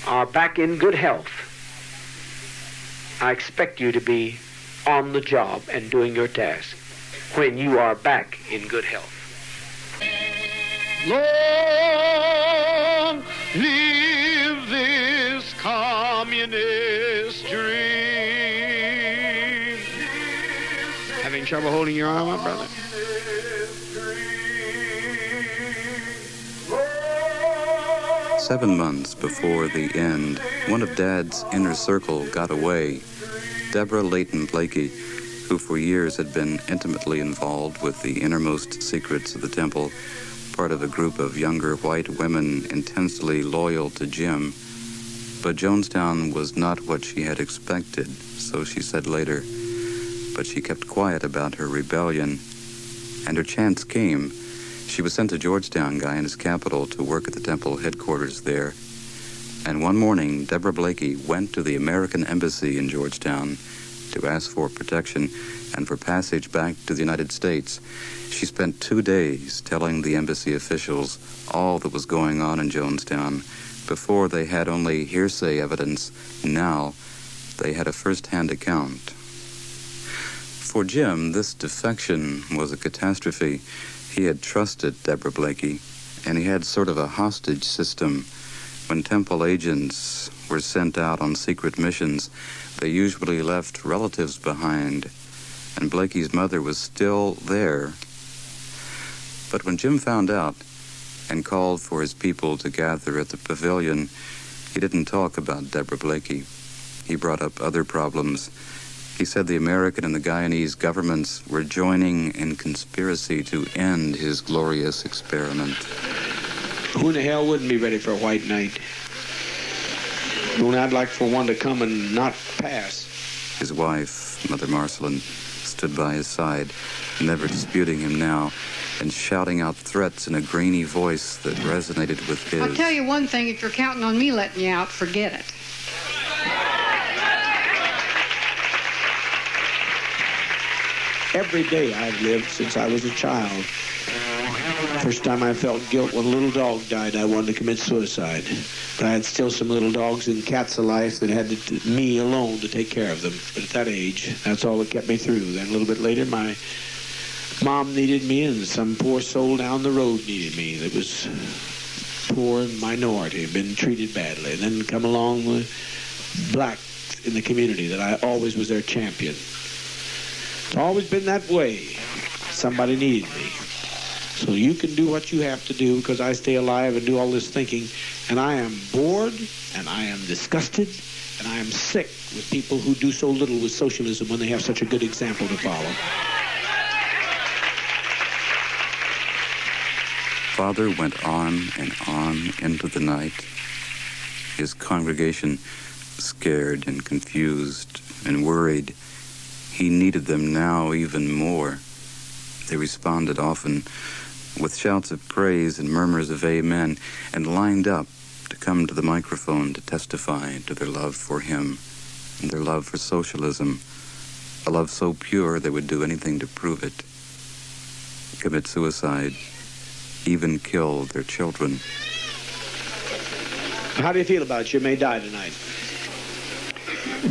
are back in good health, I expect you to be on the job and doing your task. When you are back in good health. Long live this communist dream. Having trouble holding your arm up, brother? 7 months before the end, one of Dad's inner circle got away. Deborah Layton Blakey, who for years had been intimately involved with the innermost secrets of the temple, part of a group of younger white women intensely loyal to Jim. But Jonestown was not what she had expected, so she said later. But she kept quiet about her rebellion, and her chance came. She was sent to Georgetown, Guyana's capital, to work at the temple headquarters there. And one morning, Deborah Blakey went to the American Embassy in Georgetown to ask for protection and for passage back to the United States. She spent 2 days telling the embassy officials all that was going on in Jonestown. Before, they had only hearsay evidence. Now, they had a first-hand account. For Jim, this defection was a catastrophe. He had trusted Deborah Blakey, and he had sort of a hostage system. When temple agents were sent out on secret missions, they usually left relatives behind, and Blakey's mother was still there. But when Jim found out and called for his people to gather at the pavilion, he didn't talk about Deborah Blakey. He brought up other problems. He said the American and the Guyanese governments were joining in conspiracy to end his glorious experiment. Who in the hell wouldn't be ready for a white night? When I'd like for one to come and not pass. His wife, Mother Marcelin, stood by his side, never disputing him now, and shouting out threats in a grainy voice that resonated with his. I'll tell you one thing, if you're counting on me letting you out, forget it. Every day I've lived since I was a child. First time I felt guilt when a little dog died, I wanted to commit suicide. But I had still some little dogs and cats alive that had me alone to take care of them. But at that age, that's all that kept me through. Then a little bit later, my mom needed me, and some poor soul down the road needed me. That was poor minority, been treated badly. And then come along with blacks in the community that I always was their champion. It's always been that way. Somebody needed me. So you can do what you have to do because I stay alive and do all this thinking. And I am bored, and I am disgusted, and I am sick with people who do so little with socialism when they have such a good example to follow. Father went on and on into the night. His congregation, scared and confused and worried, he needed them now even more. They responded often with shouts of praise and murmurs of amen, and lined up to come to the microphone to testify to their love for him and their love for socialism, a love so pure they would do anything to prove it, commit suicide, even kill their children. How do you feel about it? You may die tonight.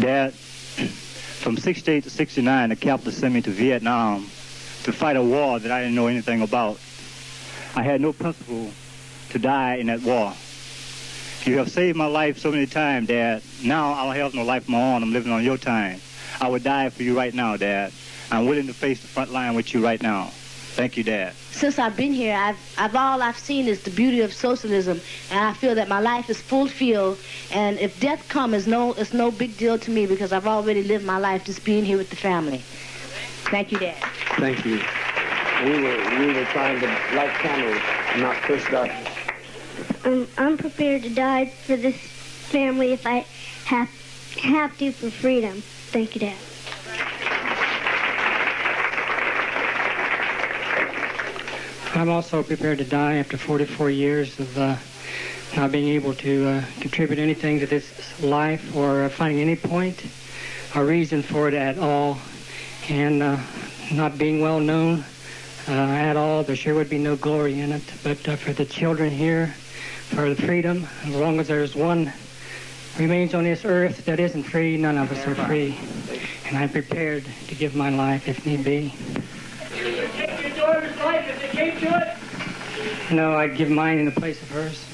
Dad, from 68 to 69, the capital sent me to Vietnam to fight a war that I didn't know anything about. I had no principle to die in that war. You have saved my life so many times, Dad. Now I don't have no life of my own. I'm living on your time. I would die for you right now, Dad. I'm willing to face the front line with you right now. Thank you, Dad. Since I've been here, all I've seen is the beauty of socialism, and I feel that my life is fulfilled. And if death comes, it's no big deal to me because I've already lived my life just being here with the family. Thank you, Dad. Thank you. We were trying to light candles and not push darkness. I'm prepared to die for this family if I have to for freedom. Thank you, Dad. I'm also prepared to die after 44 years of not being able to contribute anything to this life or finding any point or reason for it at all, and not being well known at all. There sure would be no glory in it. But for the children here, for the freedom. As long as there's one remains on this earth that isn't free, none of us are free. And I'm prepared to give my life if need be. You would take your daughter's life if it came to it? No, I'd give mine in the place of hers.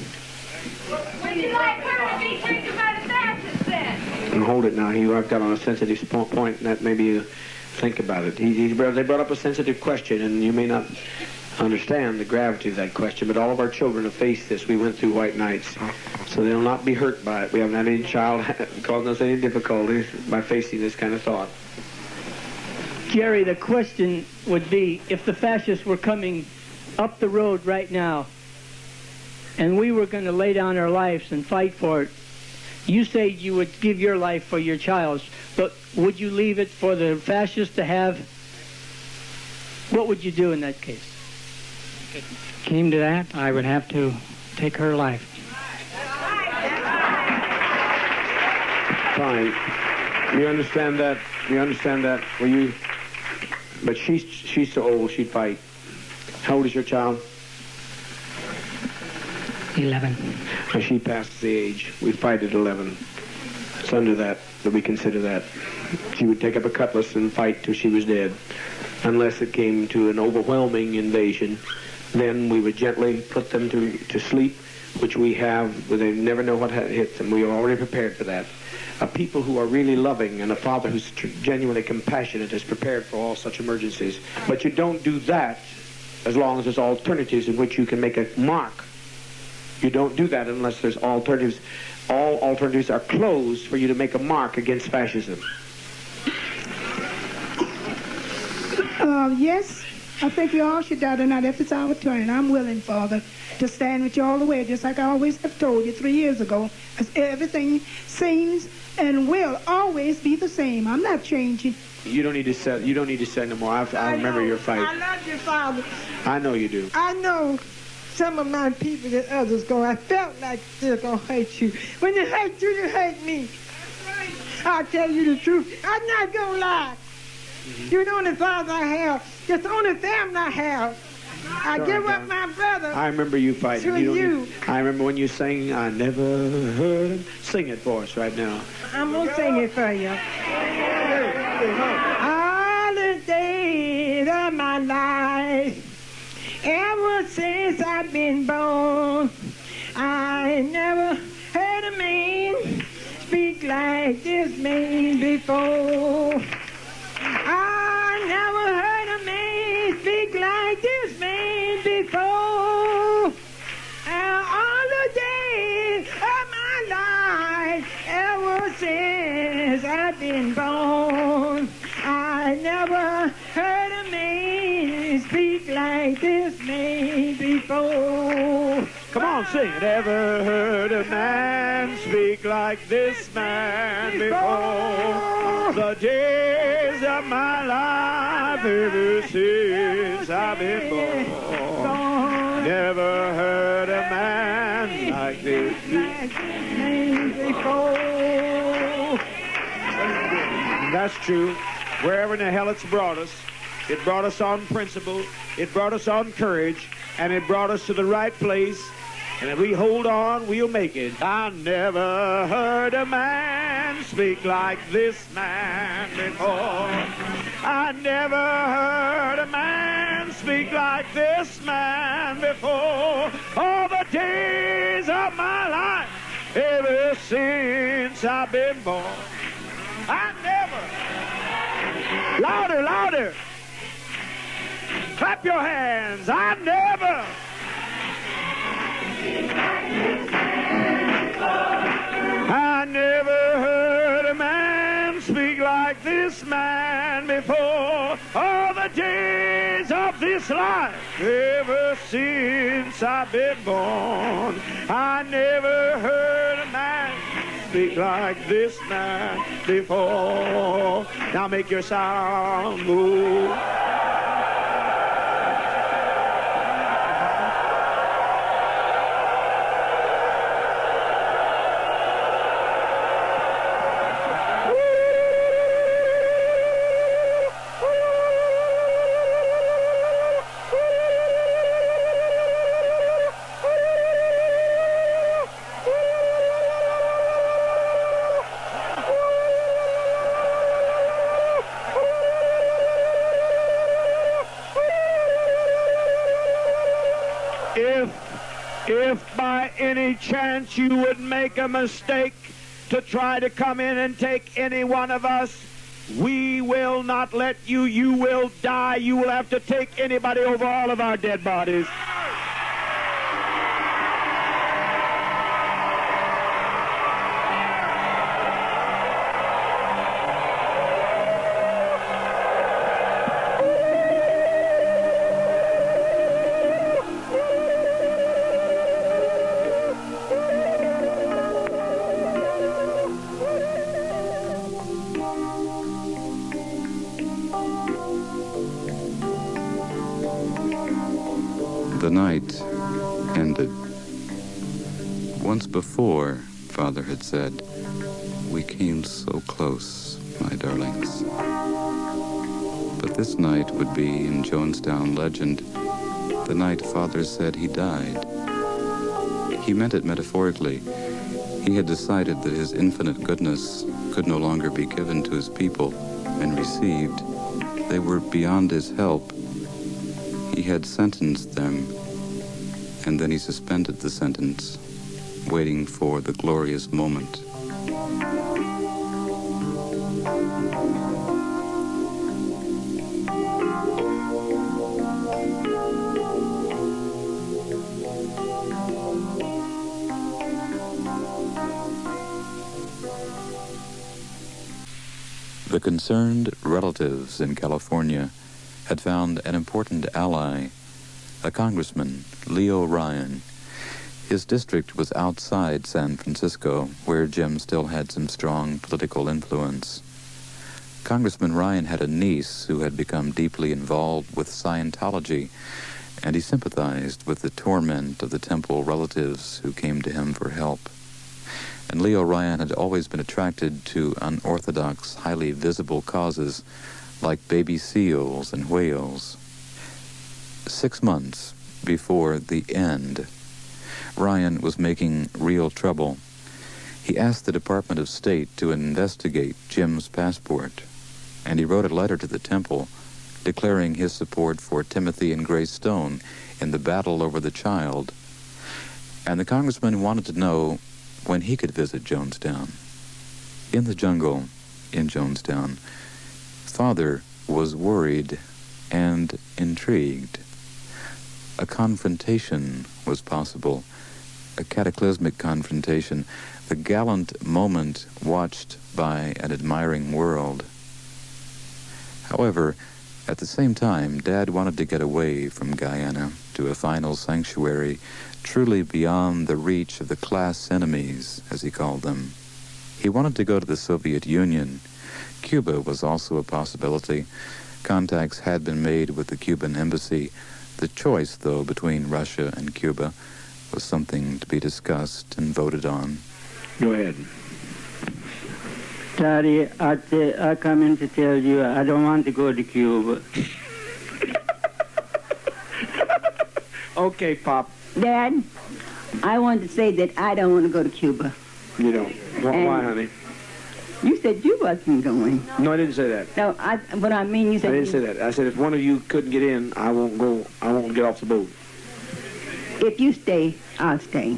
Would you like her to be taken by the fascists then? And hold it now. You got on a sensitive point, and that maybe you think about it. They brought up a sensitive question, and you may not understand the gravity of that question, but all of our children have faced this. We went through white nights, so they'll not be hurt by it. We haven't had any child causing us any difficulties by facing this kind of thought. Jerry, the question would be, if the fascists were coming up the road right now, and we were going to lay down our lives and fight for it, you say you would give your life for your child's, but would you leave it for the fascists to have? What would you do in that case? If it came to that, I would have to take her life. Fine. You understand that? You understand that? Well, you... But she's so old, she'd fight. How old is your child? 11. So she passes the age. We fight at 11. It's under that we consider that. She would take up a cutlass and fight till she was dead. Unless it came to an overwhelming invasion, then we would gently put them to sleep, which we have, where they never know what hits them. We are already prepared for that. A people who are really loving and a father who's genuinely compassionate is prepared for all such emergencies. But you don't do that as long as there's alternatives in which you can make a mark. You don't do that unless there's alternatives. All alternatives are closed for you to make a mark against fascism. Yes, I think we all should die tonight if it's our turn. I'm willing, Father, to stand with you all the way, just like I always have told you 3 years ago. As everything seems and will always be the same. I'm not changing. You don't need to say. You don't need to say no more. I remember your fight. I love you, Father. I know you do. I know some of my people that others go. I felt like they're gonna hate you. When they hate you, they hate me. I'll tell you the truth. I'm not gonna lie. You're the only father I have. It's the only family I have. I give up my brother. I remember you fighting. To you. I remember when you sang, I never heard him. Sing it for us right now. I'm going to sing it for you. All the days of my life, ever since I've been born, I never heard a man speak like this man before. I never heard a man speak like this man before. All the days of my life, ever since I've been born, I never heard a man speak like this man before. Come on, sing it. Ever heard a man speak like this man before? The days of my life ever since I've been born. Never heard a man like this man before. That's true. Wherever in the hell it's brought us on principle, it brought us on courage, and it brought us to the right place. And if we hold on, we'll make it. I never heard a man speak like this man before. I never heard a man speak like this man before. All the days of my life, ever since I've been born. I never. Louder, louder. Clap your hands. I never. I never heard a man speak like this man before. All the days of this life, ever since I've been born, I never heard a man speak like this man before. Now make your sound move. by any chance you would make a mistake to try to come in and take any one of us, we will not let you. You will die. You will have to take anybody over all of our dead bodies. The night ended. Once before, Father had said, "We came so close, my darlings." But this night would be, in Jonestown legend, the night Father said he died. He meant it metaphorically. He had decided that his infinite goodness could no longer be given to his people and received. They were beyond his help. He had sentenced them, and then he suspended the sentence, waiting for the glorious moment. The concerned relatives in California had found an important ally, a congressman, Leo Ryan. His district was outside San Francisco, where Jim still had some strong political influence. Congressman Ryan had a niece who had become deeply involved with Scientology, and he sympathized with the torment of the temple relatives who came to him for help. And Leo Ryan had always been attracted to unorthodox, highly visible causes like baby seals and whales. 6 months before the end, Ryan was making real trouble. He asked the Department of State to investigate Jim's passport, and he wrote a letter to the temple declaring his support for Timothy and Grace Stone in the battle over the child. And the congressman wanted to know when he could visit Jonestown. In the jungle in Jonestown, Father was worried and intrigued. A confrontation was possible, a cataclysmic confrontation, the gallant moment watched by an admiring world. However, at the same time, Dad wanted to get away from Guyana to a final sanctuary truly beyond the reach of the class enemies, as he called them. He wanted to go to the Soviet Union. Cuba was also a possibility. Contacts had been made with the Cuban embassy. The choice, though, between Russia and Cuba was something to be discussed and voted on. Go ahead. Daddy, I come in to tell you I don't want to go to Cuba. Okay, Pop. Dad, I want to say that I don't want to go to Cuba. You don't. Why, honey? You said you wasn't going. No, I didn't say that. No, what I mean, you said... I didn't say that. I said if one of you couldn't get in, I won't go. I won't get off the boat. If you stay, I'll stay.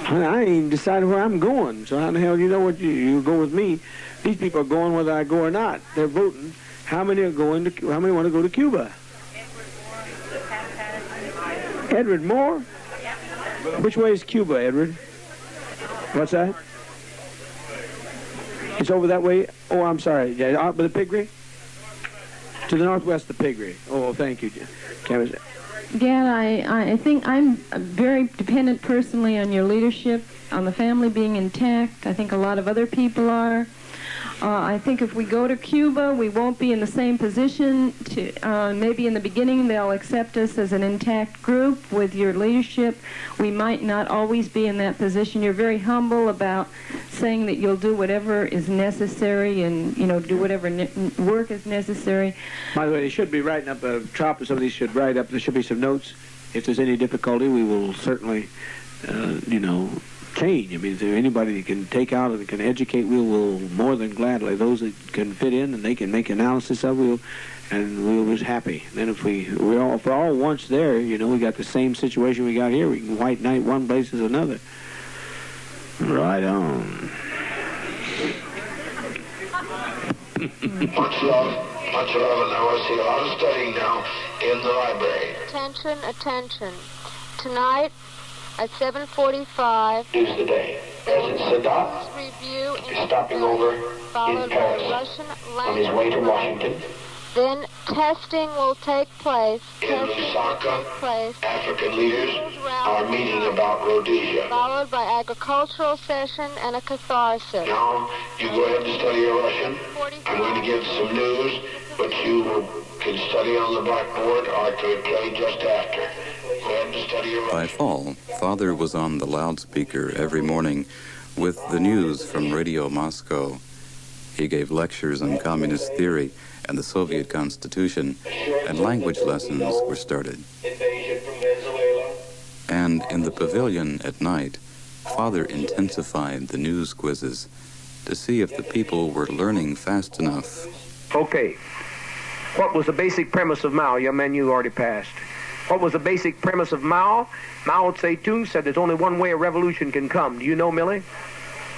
Honey, I ain't even decided where I'm going. So how the hell you know what you go with me? These people are going whether I go or not. They're voting. How many are going to? How many want to go to Cuba? Edward Moore? Which way is Cuba, Edward? What's that? It's over that way? Oh, I'm sorry. Yeah, out by the Piggery? To the northwest of the Piggery. Oh, thank you. Dad, I think I'm very dependent personally on your leadership, on the family being intact. I think a lot of other people are. I think if we go to Cuba, we won't be in the same position. Maybe in the beginning they'll accept us as an intact group with your leadership. We might not always be in that position. You're very humble about saying that you'll do whatever is necessary and, do whatever work is necessary. By the way, they should be writing up a Trop, somebody should write up, there should be some notes. If there's any difficulty, we will certainly, change. I mean, if there anybody that can take out and can educate, we will more than gladly. Those that can fit in and they can make analysis of, we'll just happy. Then if we're all once there, you know, we got the same situation we got here. We can white knight one place as another. Right on. Much love, and I want to see a lot of studying now in the library. Attention, attention. Tonight at 7:45. News today. President Sadat Review is stopping over in Paris on his way to Washington. Then testing will take place. In Lusaka, African leaders are meeting about Rhodesia. Followed by agricultural session and a catharsis. Now, you go ahead and study your Russian. I'm going to give some news, but you can study on the blackboard or to play just after. Go ahead and study your Russian. By fall, Father was on the loudspeaker every morning with the news from Radio Moscow. He gave lectures on communist theory and the Soviet Constitution, and language lessons were started. And in the pavilion at night, Father intensified the news quizzes to see if the people were learning fast enough. Okay. What was the basic premise of Mao? Young man, you already passed. What was the basic premise of Mao? Mao Zedong said there's only one way a revolution can come. Do you know, Millie?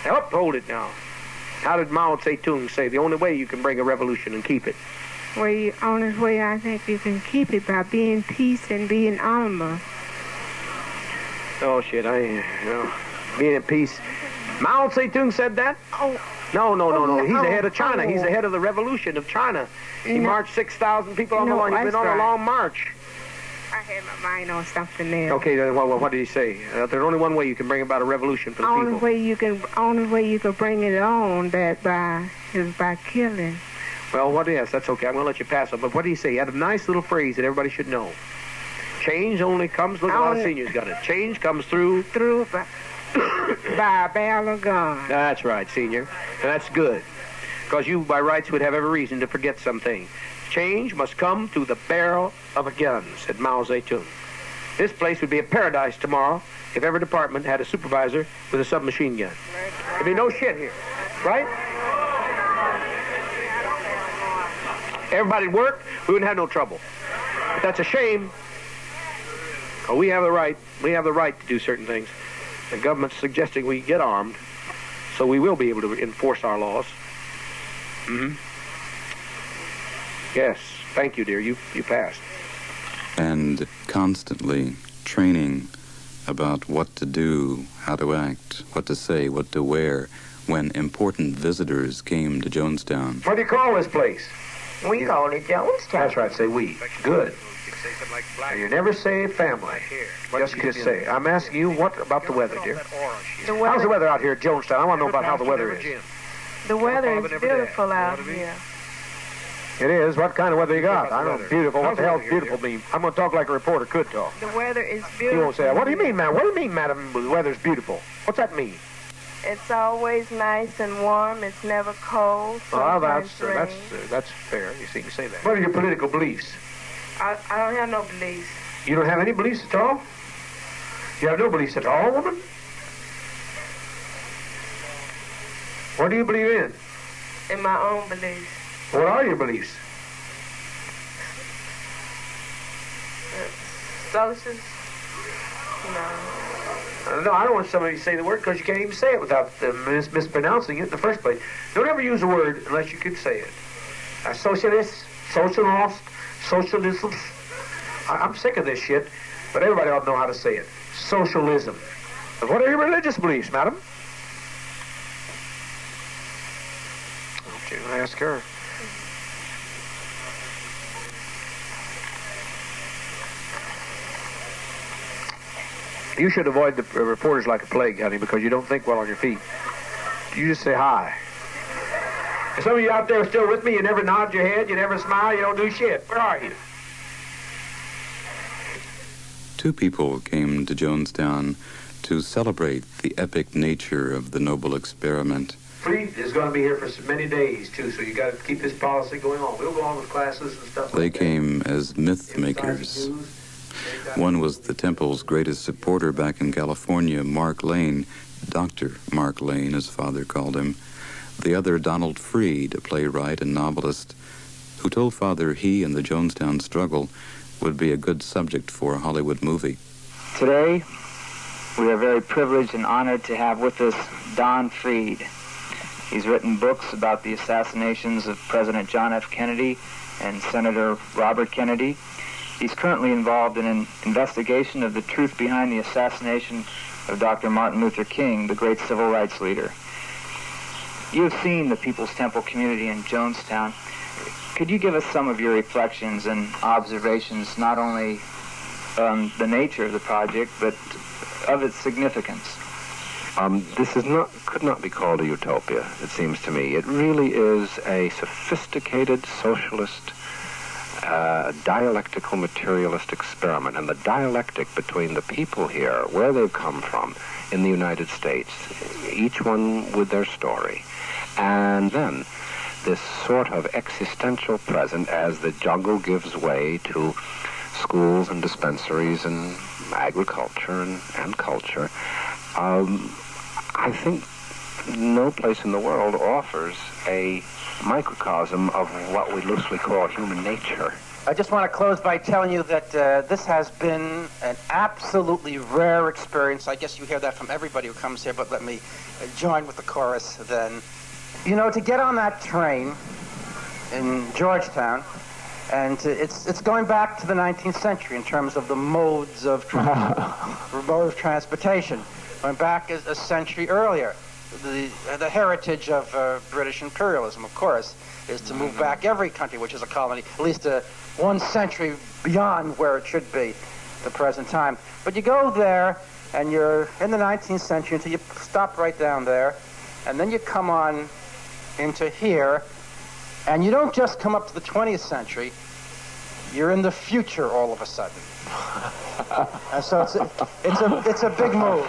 Now, hold it now. How did Mao Zedong say the only way you can bring a revolution and keep it? Well, the only way I think you can keep it by being peace and being honorable. Oh, shit, being at peace. Mao Zedong said that? Oh. No. He's the head of China. He's the head of the revolution of China. He marched 6,000 people on the line. He's been on a long march. I had my mind on something else. Okay, then what did he say? There's only one way you can bring about a revolution for the people. Only way you can bring it on is by killing. Well, yes, that's okay. I'm going to let you pass it. But what did he say? He had a nice little phrase that everybody should know. Change only comes, look, a lot of seniors got it. Change comes through by a barrel of guns. That's right, senior. And that's good. Because you, by rights, would have every reason to forget something. Change must come through the barrel of a gun, said Mao Zedong. This place would be a paradise tomorrow if every department had a supervisor with a submachine gun. There'd be no shit here, right? Everybody'd work, we wouldn't have no trouble. But that's a shame. Oh, we have the right to do certain things. The government's suggesting we get armed, so we will be able to enforce our laws. Mm-hmm. Yes, thank you, dear. You passed. And constantly training about what to do, how to act, what to say, what to wear when important visitors came to Jonestown. What do you call this place? We call it Jonestown. That's right, say we. Good. Now, you never say family. Just say. I'm asking you, what about the weather, dear? How's the weather out here at Jonestown? I want to know about how the weather is. The weather is beautiful out here. It is? What kind of weather you got? I know beautiful. What the hell does beautiful mean? I'm going to talk like a reporter could talk. The weather is beautiful. You won't say that. What do you mean, man? What do you mean, madam, the weather's beautiful? What's that mean? It's always nice and warm. It's never cold. Oh, that's fair. You see, you say that. What are your political beliefs? I don't have no beliefs. You don't have any beliefs at all? You have no beliefs at all, woman? What do you believe in? In my own beliefs. What are your beliefs? Socialist? No, I don't want somebody to say the word because you can't even say it without mispronouncing it in the first place. Don't ever use a word unless you can say it. Socialist, socialist, socialism. I'm sick of this shit, but everybody ought to know how to say it. Socialism. But what are your religious beliefs, madam? Okay, I'll ask her. You should avoid the reporters like a plague, honey, because you don't think well on your feet. You just say hi. And some of you out there are still with me. You never nod your head. You never smile. You don't do shit. Where are you? Two people came to Jonestown to celebrate the epic nature of the noble experiment. Fleet is going to be here for many days, too, so you got to keep this policy going on. We'll go on with classes and stuff They like that. came as myth makers. One was the temple's greatest supporter back in California, Mark Lane, Dr. Mark Lane, as Father called him. The other, Donald Freed, a playwright and novelist, who told Father he and the Jonestown struggle would be a good subject for a Hollywood movie. Today, we are very privileged and honored to have with us Don Freed. He's written books about the assassinations of President John F. Kennedy and Senator Robert Kennedy. He's currently involved in an investigation of the truth behind the assassination of Dr. Martin Luther King, the great civil rights leader. You have seen the People's Temple community in Jonestown. Could you give us some of your reflections and observations, not only on the nature of the project, but of its significance? This could not be called a utopia, it seems to me. It really is a sophisticated socialist, dialectical materialist experiment. And the dialectic between the people here, where they've come from in the United States, each one with their story, and then this sort of existential present as the jungle gives way to schools and dispensaries and agriculture and culture. I think no place in the world offers a microcosm of what we loosely call human nature. I just want to close by telling you that this has been an absolutely rare experience. I guess you hear that from everybody who comes here, but let me join with the chorus then. You know, to get on that train in Georgetown, and it's going back to the 19th century in terms of the modes of transportation. Going back a century earlier. The heritage of British imperialism, of course, is to move back every country which is a colony, at least 1 century beyond where it should be, the present time. But you go there, and you're in the 19th century until you stop right down there, and then you come on into here, and you don't just come up to the 20th century, you're in the future all of a sudden. And so it's a big move.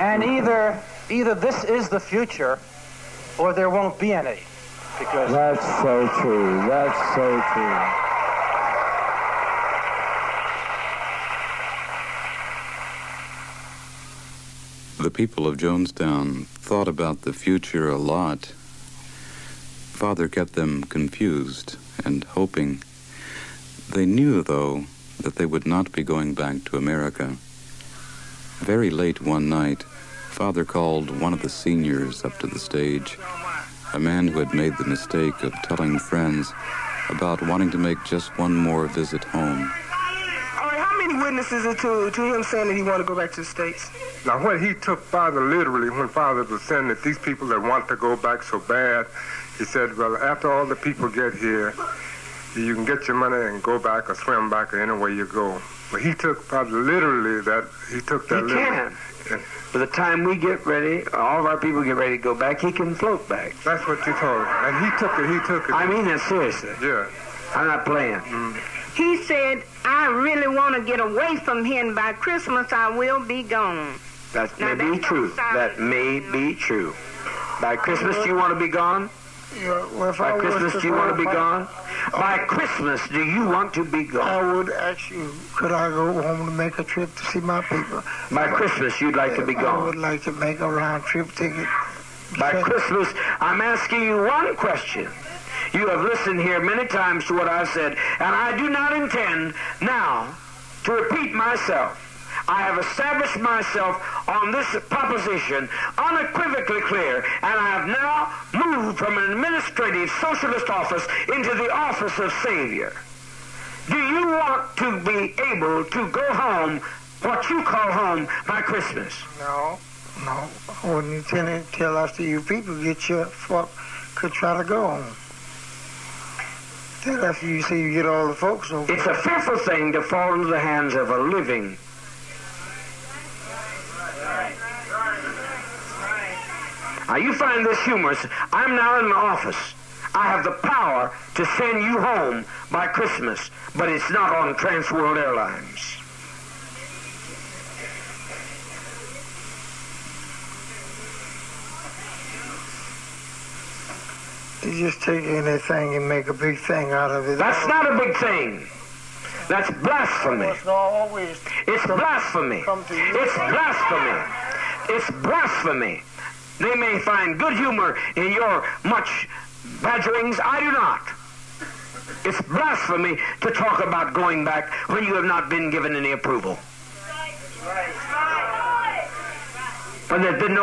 And either this is the future, or there won't be any. Because that's so true. That's so true. The people of Jonestown thought about the future a lot. Father kept them confused and hoping. They knew, though, that they would not be going back to America. Very late one night, Father called one of the seniors up to the stage, a man who had made the mistake of telling friends about wanting to make just one more visit home. All right, how many witnesses are to him saying that he wanted to go back to the States? Now, what he took Father literally, when Father was saying that these people that want to go back so bad, he said, well, after all the people get here, you can get your money and go back or swim back or anywhere you go. But he took Father literally that, he took that literally. He can. By the time we get ready, all of our people get ready to go back, he can float back. That's what you told him. And he took it. I mean that seriously. Yeah. I'm not playing. He said, I really want to get away from here, and by Christmas I will be gone. That may be true. That may be true. By Christmas, do you want to be gone? Yeah, well, by Christmas, do you want to be gone? By Christmas, do you want to be gone? I would ask you, could I go home to make a trip to see my people? By Christmas, you'd like to be gone? I would like to make a round-trip ticket. By Christmas, I'm asking you one question. You have listened here many times to what I've said, and I do not intend now to repeat myself. I have established myself on this proposition unequivocally clear, and I have now moved from an administrative socialist office into the office of Savior. Do you want to be able to go home, what you call home, by Christmas? No. I wouldn't intend it until after you people get your folk could try to go home. Till after you see you get all the folks over. It's a fearful thing to fall into the hands of a living. Now, you find this humorous. I'm now in my office. I have the power to send you home by Christmas, but it's not on Trans World Airlines. You just take anything and make a big thing out of it. That's not a big thing. That's blasphemy. It's blasphemy. It's blasphemy. It's blasphemy. They may find good humor in your much badgerings. I do not. It's blasphemy to talk about going back when you have not been given any approval. When there's been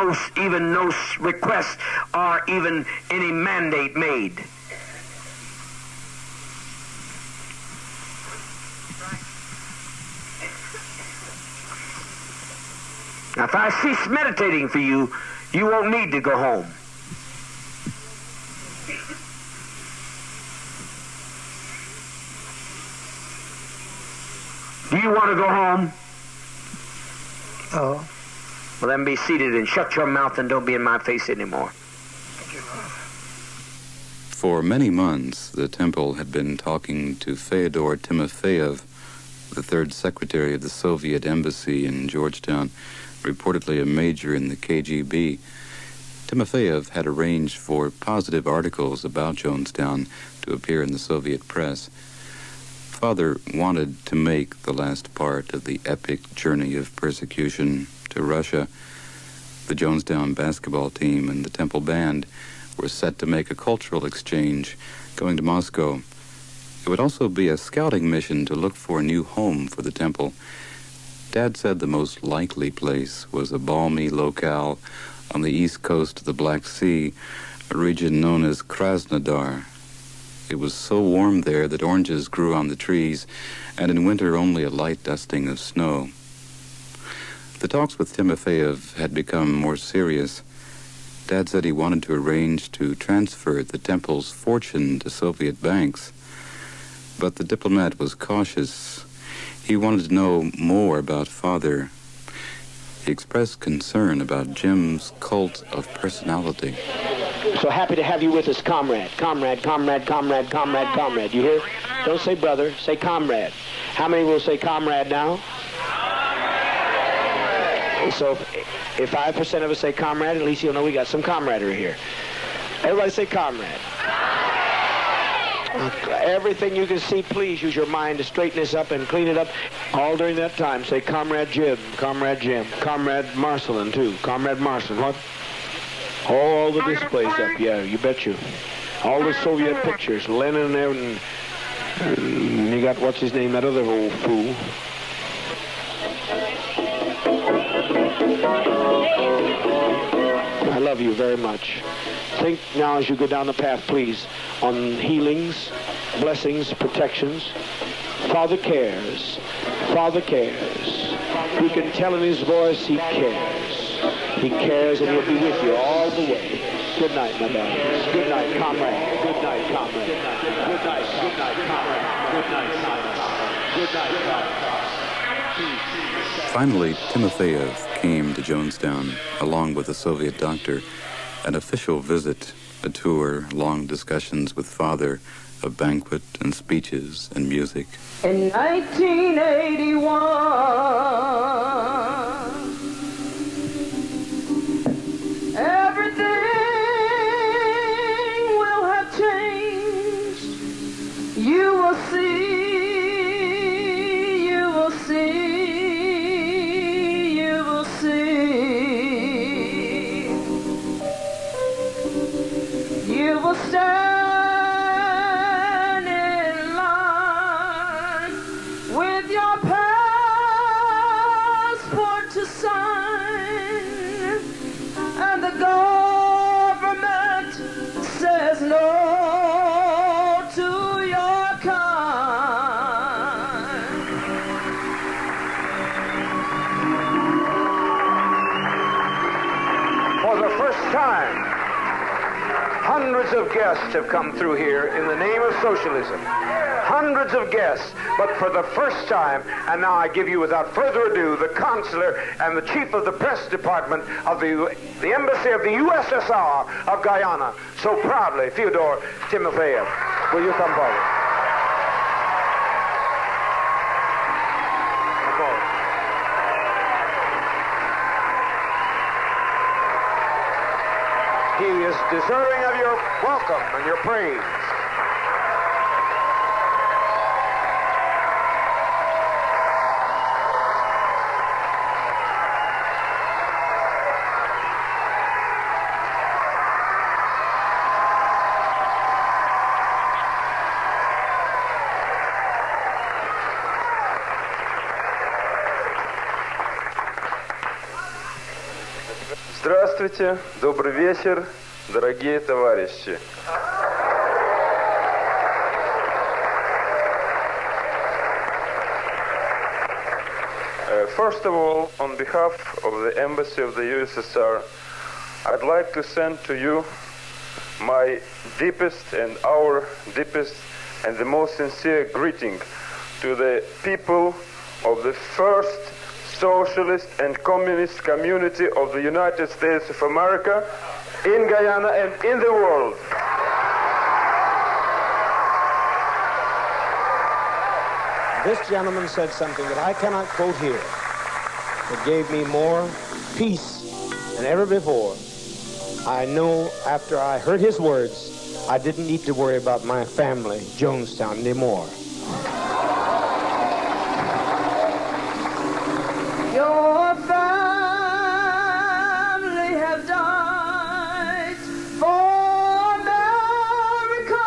even no request or even any mandate made. Now, if I cease meditating for you, you won't need to go home. Do you want to go home? Oh. Well, then be seated and shut your mouth and don't be in my face anymore. For many months, the temple had been talking to Fyodor Timofeyev, the third secretary of the Soviet embassy in Georgetown, reportedly a major in the KGB. Timofeyev had arranged for positive articles about Jonestown to appear in the Soviet press. Father wanted to make the last part of the epic journey of persecution to Russia. The Jonestown basketball team and the temple band were set to make a cultural exchange going to Moscow. It would also be a scouting mission to look for a new home for the temple. Dad said the most likely place was a balmy locale on the east coast of the Black Sea, a region known as Krasnodar. It was so warm there that oranges grew on the trees, and in winter only a light dusting of snow. The talks with Timofeyev had become more serious. Dad said he wanted to arrange to transfer the temple's fortune to Soviet banks. But the diplomat was cautious. He wanted to know more about Father. He expressed concern about Jim's cult of personality. So happy to have you with us, comrade. Comrade, comrade, comrade, comrade, comrade. You hear? Don't say brother, say comrade. How many will say comrade now? So if 5% of us say comrade, at least you'll know we got some camaraderie here. Everybody say comrade. Everything you can see, please use your mind to straighten this up and clean it up. All during that time, say Comrade Jim, Comrade Jim, Comrade Marcelin, too. Comrade Marcelin, what? All the displays up, yeah, you bet you. All the Soviet pictures, Lenin there, and you got, what's his name, that other old fool. I love you very much. Think now as you go down the path, please, on healings, blessings, protections. Father cares. Father cares. You can tell in his voice he cares. He cares and he'll be with you all the way. Good night, my darling. Good night, comrade. Good night, comrade. Good night, good night, comrade. Good night, comrade. Good night, comrade. Finally, Timofeyev came to Jonestown, along with a Soviet doctor. An official visit, a tour, long discussions with Father, a banquet and speeches and music. In 1981, everything will have changed. You will see, you will see, you will see. You will stand in line with your passport to sign, and the government says no to your kind. For the first time, hundreds of guests have come through here in the name of socialism. Hundreds of guests, but for the first time, and now I give you without further ado the consular and the chief of the press department of the embassy of the USSR of Guyana, so proudly, Fyodor Timofeyev. Will you come forward? Come forward. He is deserving of your welcome and your praise. Здравствуйте, добрый вечер, дорогие товарищи. First of all, on behalf of the Embassy of the USSR, I'd like to send to you my deepest and our deepest and the most sincere greeting to the people of the first socialist and communist community of the United States of America, in Guyana and in the world. This gentleman said something that I cannot quote here that gave me more peace than ever before. I know after I heard his words, I didn't need to worry about my family, Jonestown, anymore. Your family have died for America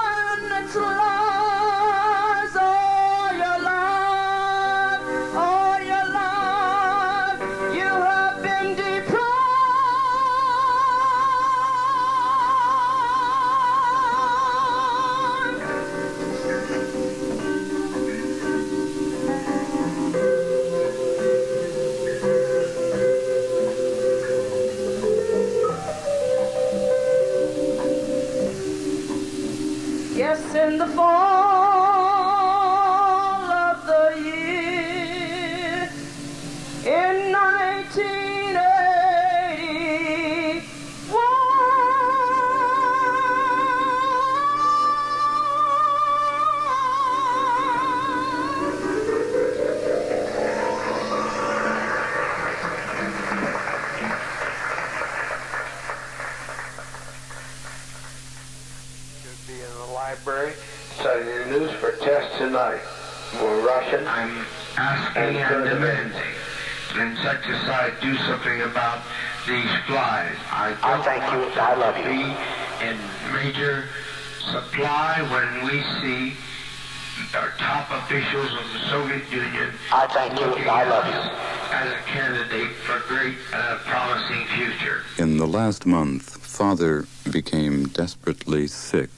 and its lives. All your life, you have been deprived. Yes, in the fall of the year, in 1980. Be in the library studying the news for test tonight. For Russian. I'm asking and demanding that insecticide do something about these flies. I thank you. I love you. Be in major supply when we see our top officials of the Soviet Union. I thank you. I love you. As a candidate for great promising future. In the last month, Father became desperately sick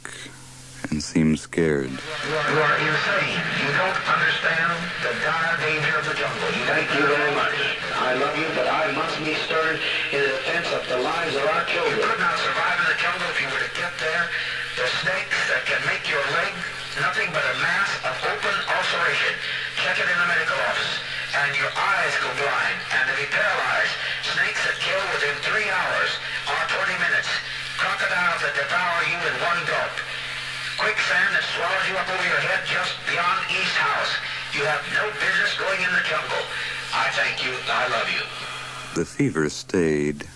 and seemed scared. You are insane. You don't understand the dire danger of the jungle. Thank you very much. I love you, but I must be stirred in defense of the lives of our children. You could not survive in the jungle if you were to get there. The snakes that can make your leg nothing but a mass of open ulceration. Check it in the medical office. And your eyes go blind and to be paralyzed. Snakes that kill within 3 hours or 20 minutes. Crocodiles that devour you in one gulp. Quicksand that swallows you up over your head just beyond East House. You have no business going in the jungle. I thank you. I love you. The fever stayed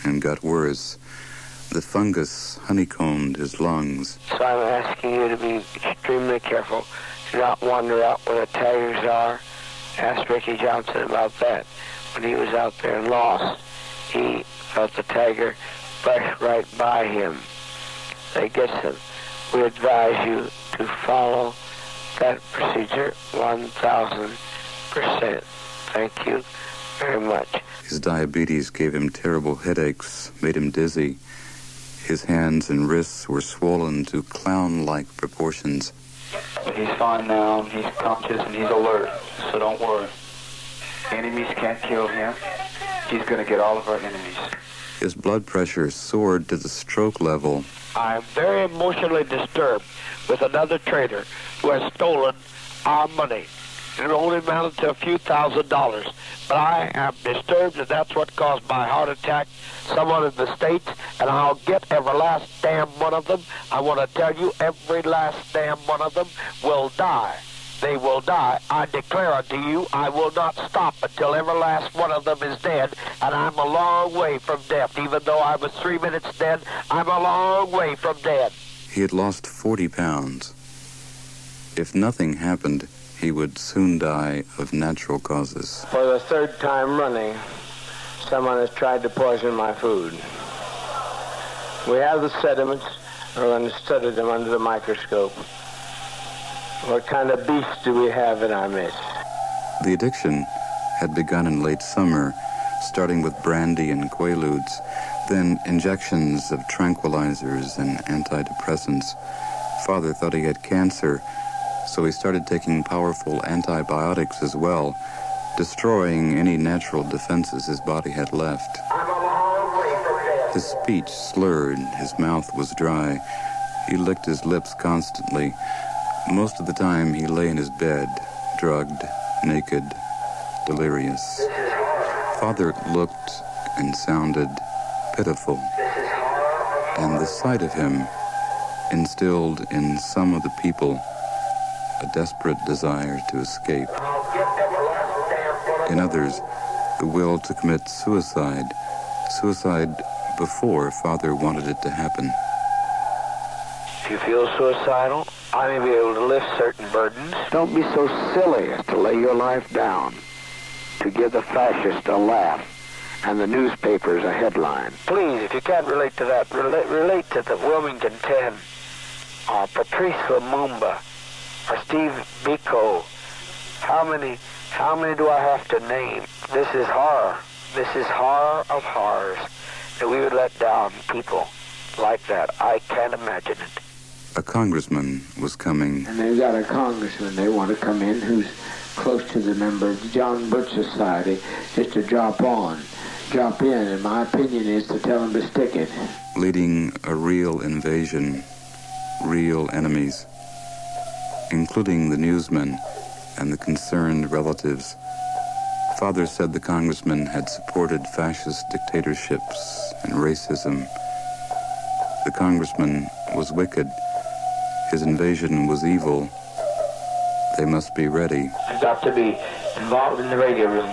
and got worse. The fungus honeycombed his lungs. So I'm asking you to be extremely careful. Do not wander out where the tigers are. Ask Ricky Johnson about that. When he was out there and lost, he felt the tiger brush right by him. That gets him. We advise you to follow that procedure 1,000%. Thank you very much. His diabetes gave him terrible headaches, made him dizzy. His hands and wrists were swollen to clown-like proportions. He's fine now, he's conscious and he's alert, so don't worry. Enemies can't kill him. He's going to get all of our enemies. His blood pressure soared to the stroke level. I'm very emotionally disturbed with another trader who has stolen our money. It only amounted to a few $1,000s. But I am disturbed, and that's what caused my heart attack. Someone in the States, and I'll get every last damn one of them. I want to tell you, every last damn one of them will die they will die. I declare unto you, I will not stop until every last one of them is dead, and I'm a long way from death. Even though I was 3 minutes dead, I'm a long way from dead. He had lost 40 pounds. If nothing happened, he would soon die of natural causes. For the third time running, someone has tried to poison my food. We have the sediments. We're going to study them under the microscope. What kind of beast do we have in our midst? The addiction had begun in late summer, starting with brandy and quaaludes, then injections of tranquilizers and antidepressants. Father thought he had cancer, so he started taking powerful antibiotics as well, destroying any natural defenses his body had left. His speech slurred, his mouth was dry. He licked his lips constantly. Most of the time he lay in his bed, drugged, naked, delirious. Father looked and sounded pitiful, and the sight of him instilled in some of the people a desperate desire to escape. In others, the will to commit suicide before Father wanted it to happen. If you feel suicidal, I may be able to lift certain burdens. Don't be so silly as to lay your life down to give the fascists a laugh and the newspapers a headline. Please, if you can't relate to that, relate to the Wilmington 10, or Patrice Lumumba, or Steve Biko. How many do I have to name? This is horror. This is horror of horrors, that we would let down people like that. I can't imagine it. A congressman was coming. And they've got a congressman they want to come in who's close to the member of the John Birch Society, just to drop in, and my opinion is to tell him to stick it. Leading a real invasion, real enemies, including the newsmen and the concerned relatives. Father said the congressman had supported fascist dictatorships and racism. The congressman was wicked. His invasion was evil. They must be ready. I've got to be involved in the radio room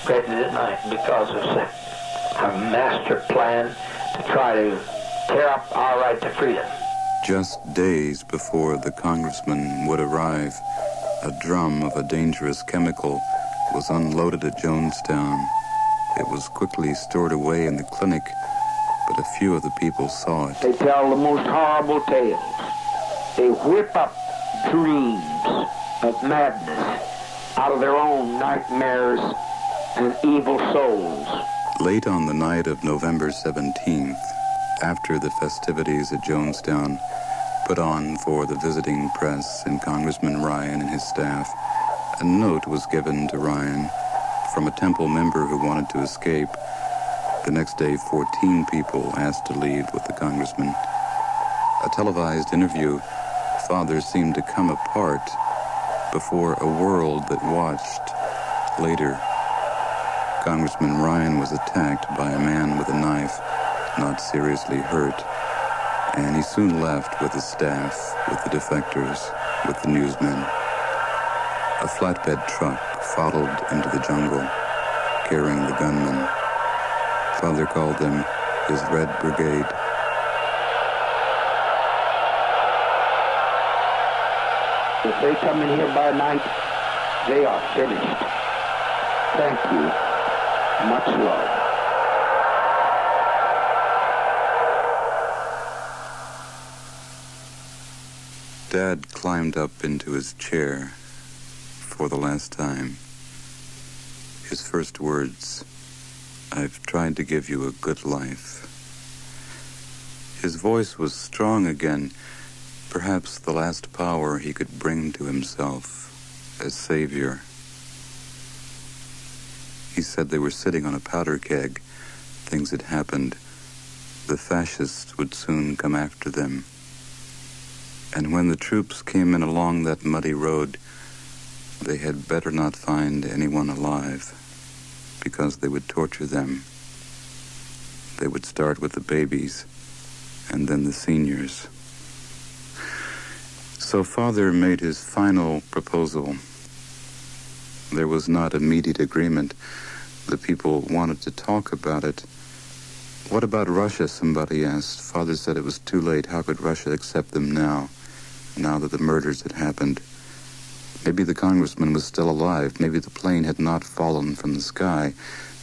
ready at night because of a master plan to try to tear up our right to freedom. Just days before the congressman would arrive, a drum of a dangerous chemical was unloaded at Jonestown. It was quickly stored away in the clinic, but a few of the people saw it. They tell the most horrible tales. They whip up dreams of madness out of their own nightmares and evil souls. Late on the night of November 17th, after the festivities at Jonestown put on for the visiting press and Congressman Ryan and his staff, a note was given to Ryan from a temple member who wanted to escape. The next day, 14 people asked to leave with the congressman. A televised interview, Father seemed to come apart before a world that watched. Later, Congressman Ryan was attacked by a man with a knife, not seriously hurt, and he soon left with his staff, with the defectors, with the newsmen. A flatbed truck followed into the jungle, carrying the gunmen. Father called them his Red Brigade. If they come in here by night, they are finished. Thank you. Much love. Dad climbed up into his chair for the last time. His first words, "I've tried to give you a good life." His voice was strong again, perhaps the last power he could bring to himself as savior. He said they were sitting on a powder keg. Things had happened. The fascists would soon come after them. And when the troops came in along that muddy road, they had better not find anyone alive, because they would torture them. They would start with the babies, and then the seniors. So Father made his final proposal. There was not immediate agreement. The people wanted to talk about it. What about Russia, somebody asked. Father said it was too late. How could Russia accept them now that the murders had happened? Maybe the congressman was still alive. Maybe the plane had not fallen from the sky.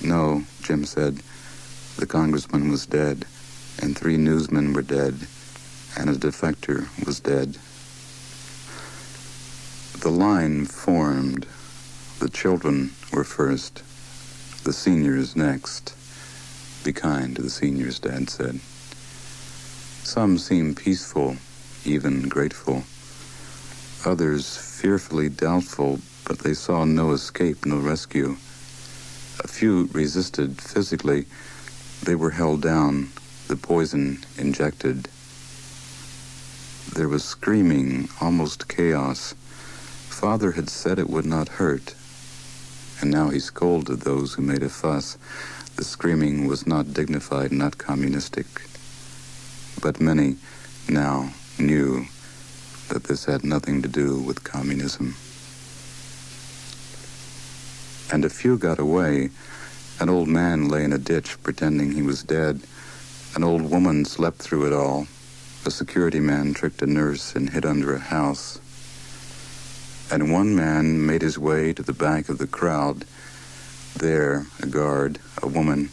No, Jim said. The congressman was dead, and 3 newsmen were dead, and a defector was dead. The line formed. The children were first, the seniors next. Be kind to the seniors, Dad said. Some seemed peaceful, even grateful. Others fearfully doubtful, but they saw no escape, no rescue. A few resisted physically. They were held down, the poison injected. There was screaming, almost chaos. Father had said it would not hurt, and now he scolded those who made a fuss. The screaming was not dignified, not communistic. But many now knew that this had nothing to do with communism. And a few got away. An old man lay in a ditch pretending he was dead. An old woman slept through it all. A security man tricked a nurse and hid under a house. And one man made his way to the back of the crowd. There, a guard, a woman,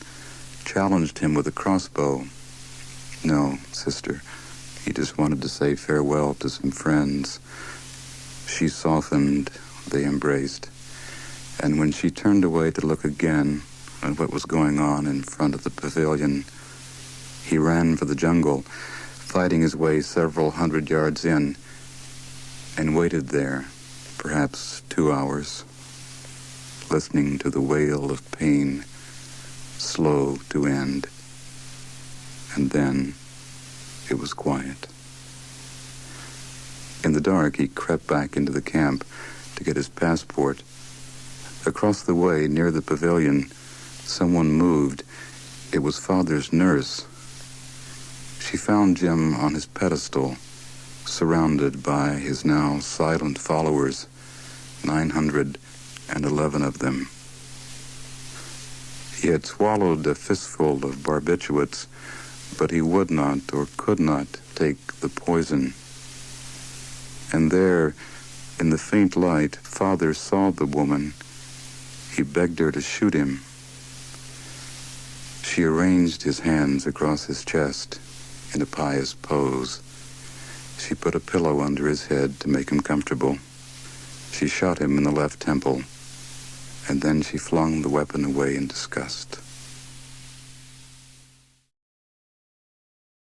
challenged him with a crossbow. No, sister, he just wanted to say farewell to some friends. She softened, they embraced. And when she turned away to look again at what was going on in front of the pavilion, he ran for the jungle, fighting his way several 100 yards in, and waited there, perhaps 2 hours, listening to the wail of pain, slow to end. And then it was quiet. In the dark, he crept back into the camp to get his passport. Across the way, near the pavilion, someone moved. It was Father's nurse. She found Jim on his pedestal, surrounded by his now silent followers, 911 of them. He had swallowed a fistful of barbiturates, but he would not or could not take the poison. And there, in the faint light, Father saw the woman. He begged her to shoot him. She arranged his hands across his chest in a pious pose. She put a pillow under his head to make him comfortable. She shot him in the left temple, and then she flung the weapon away in disgust.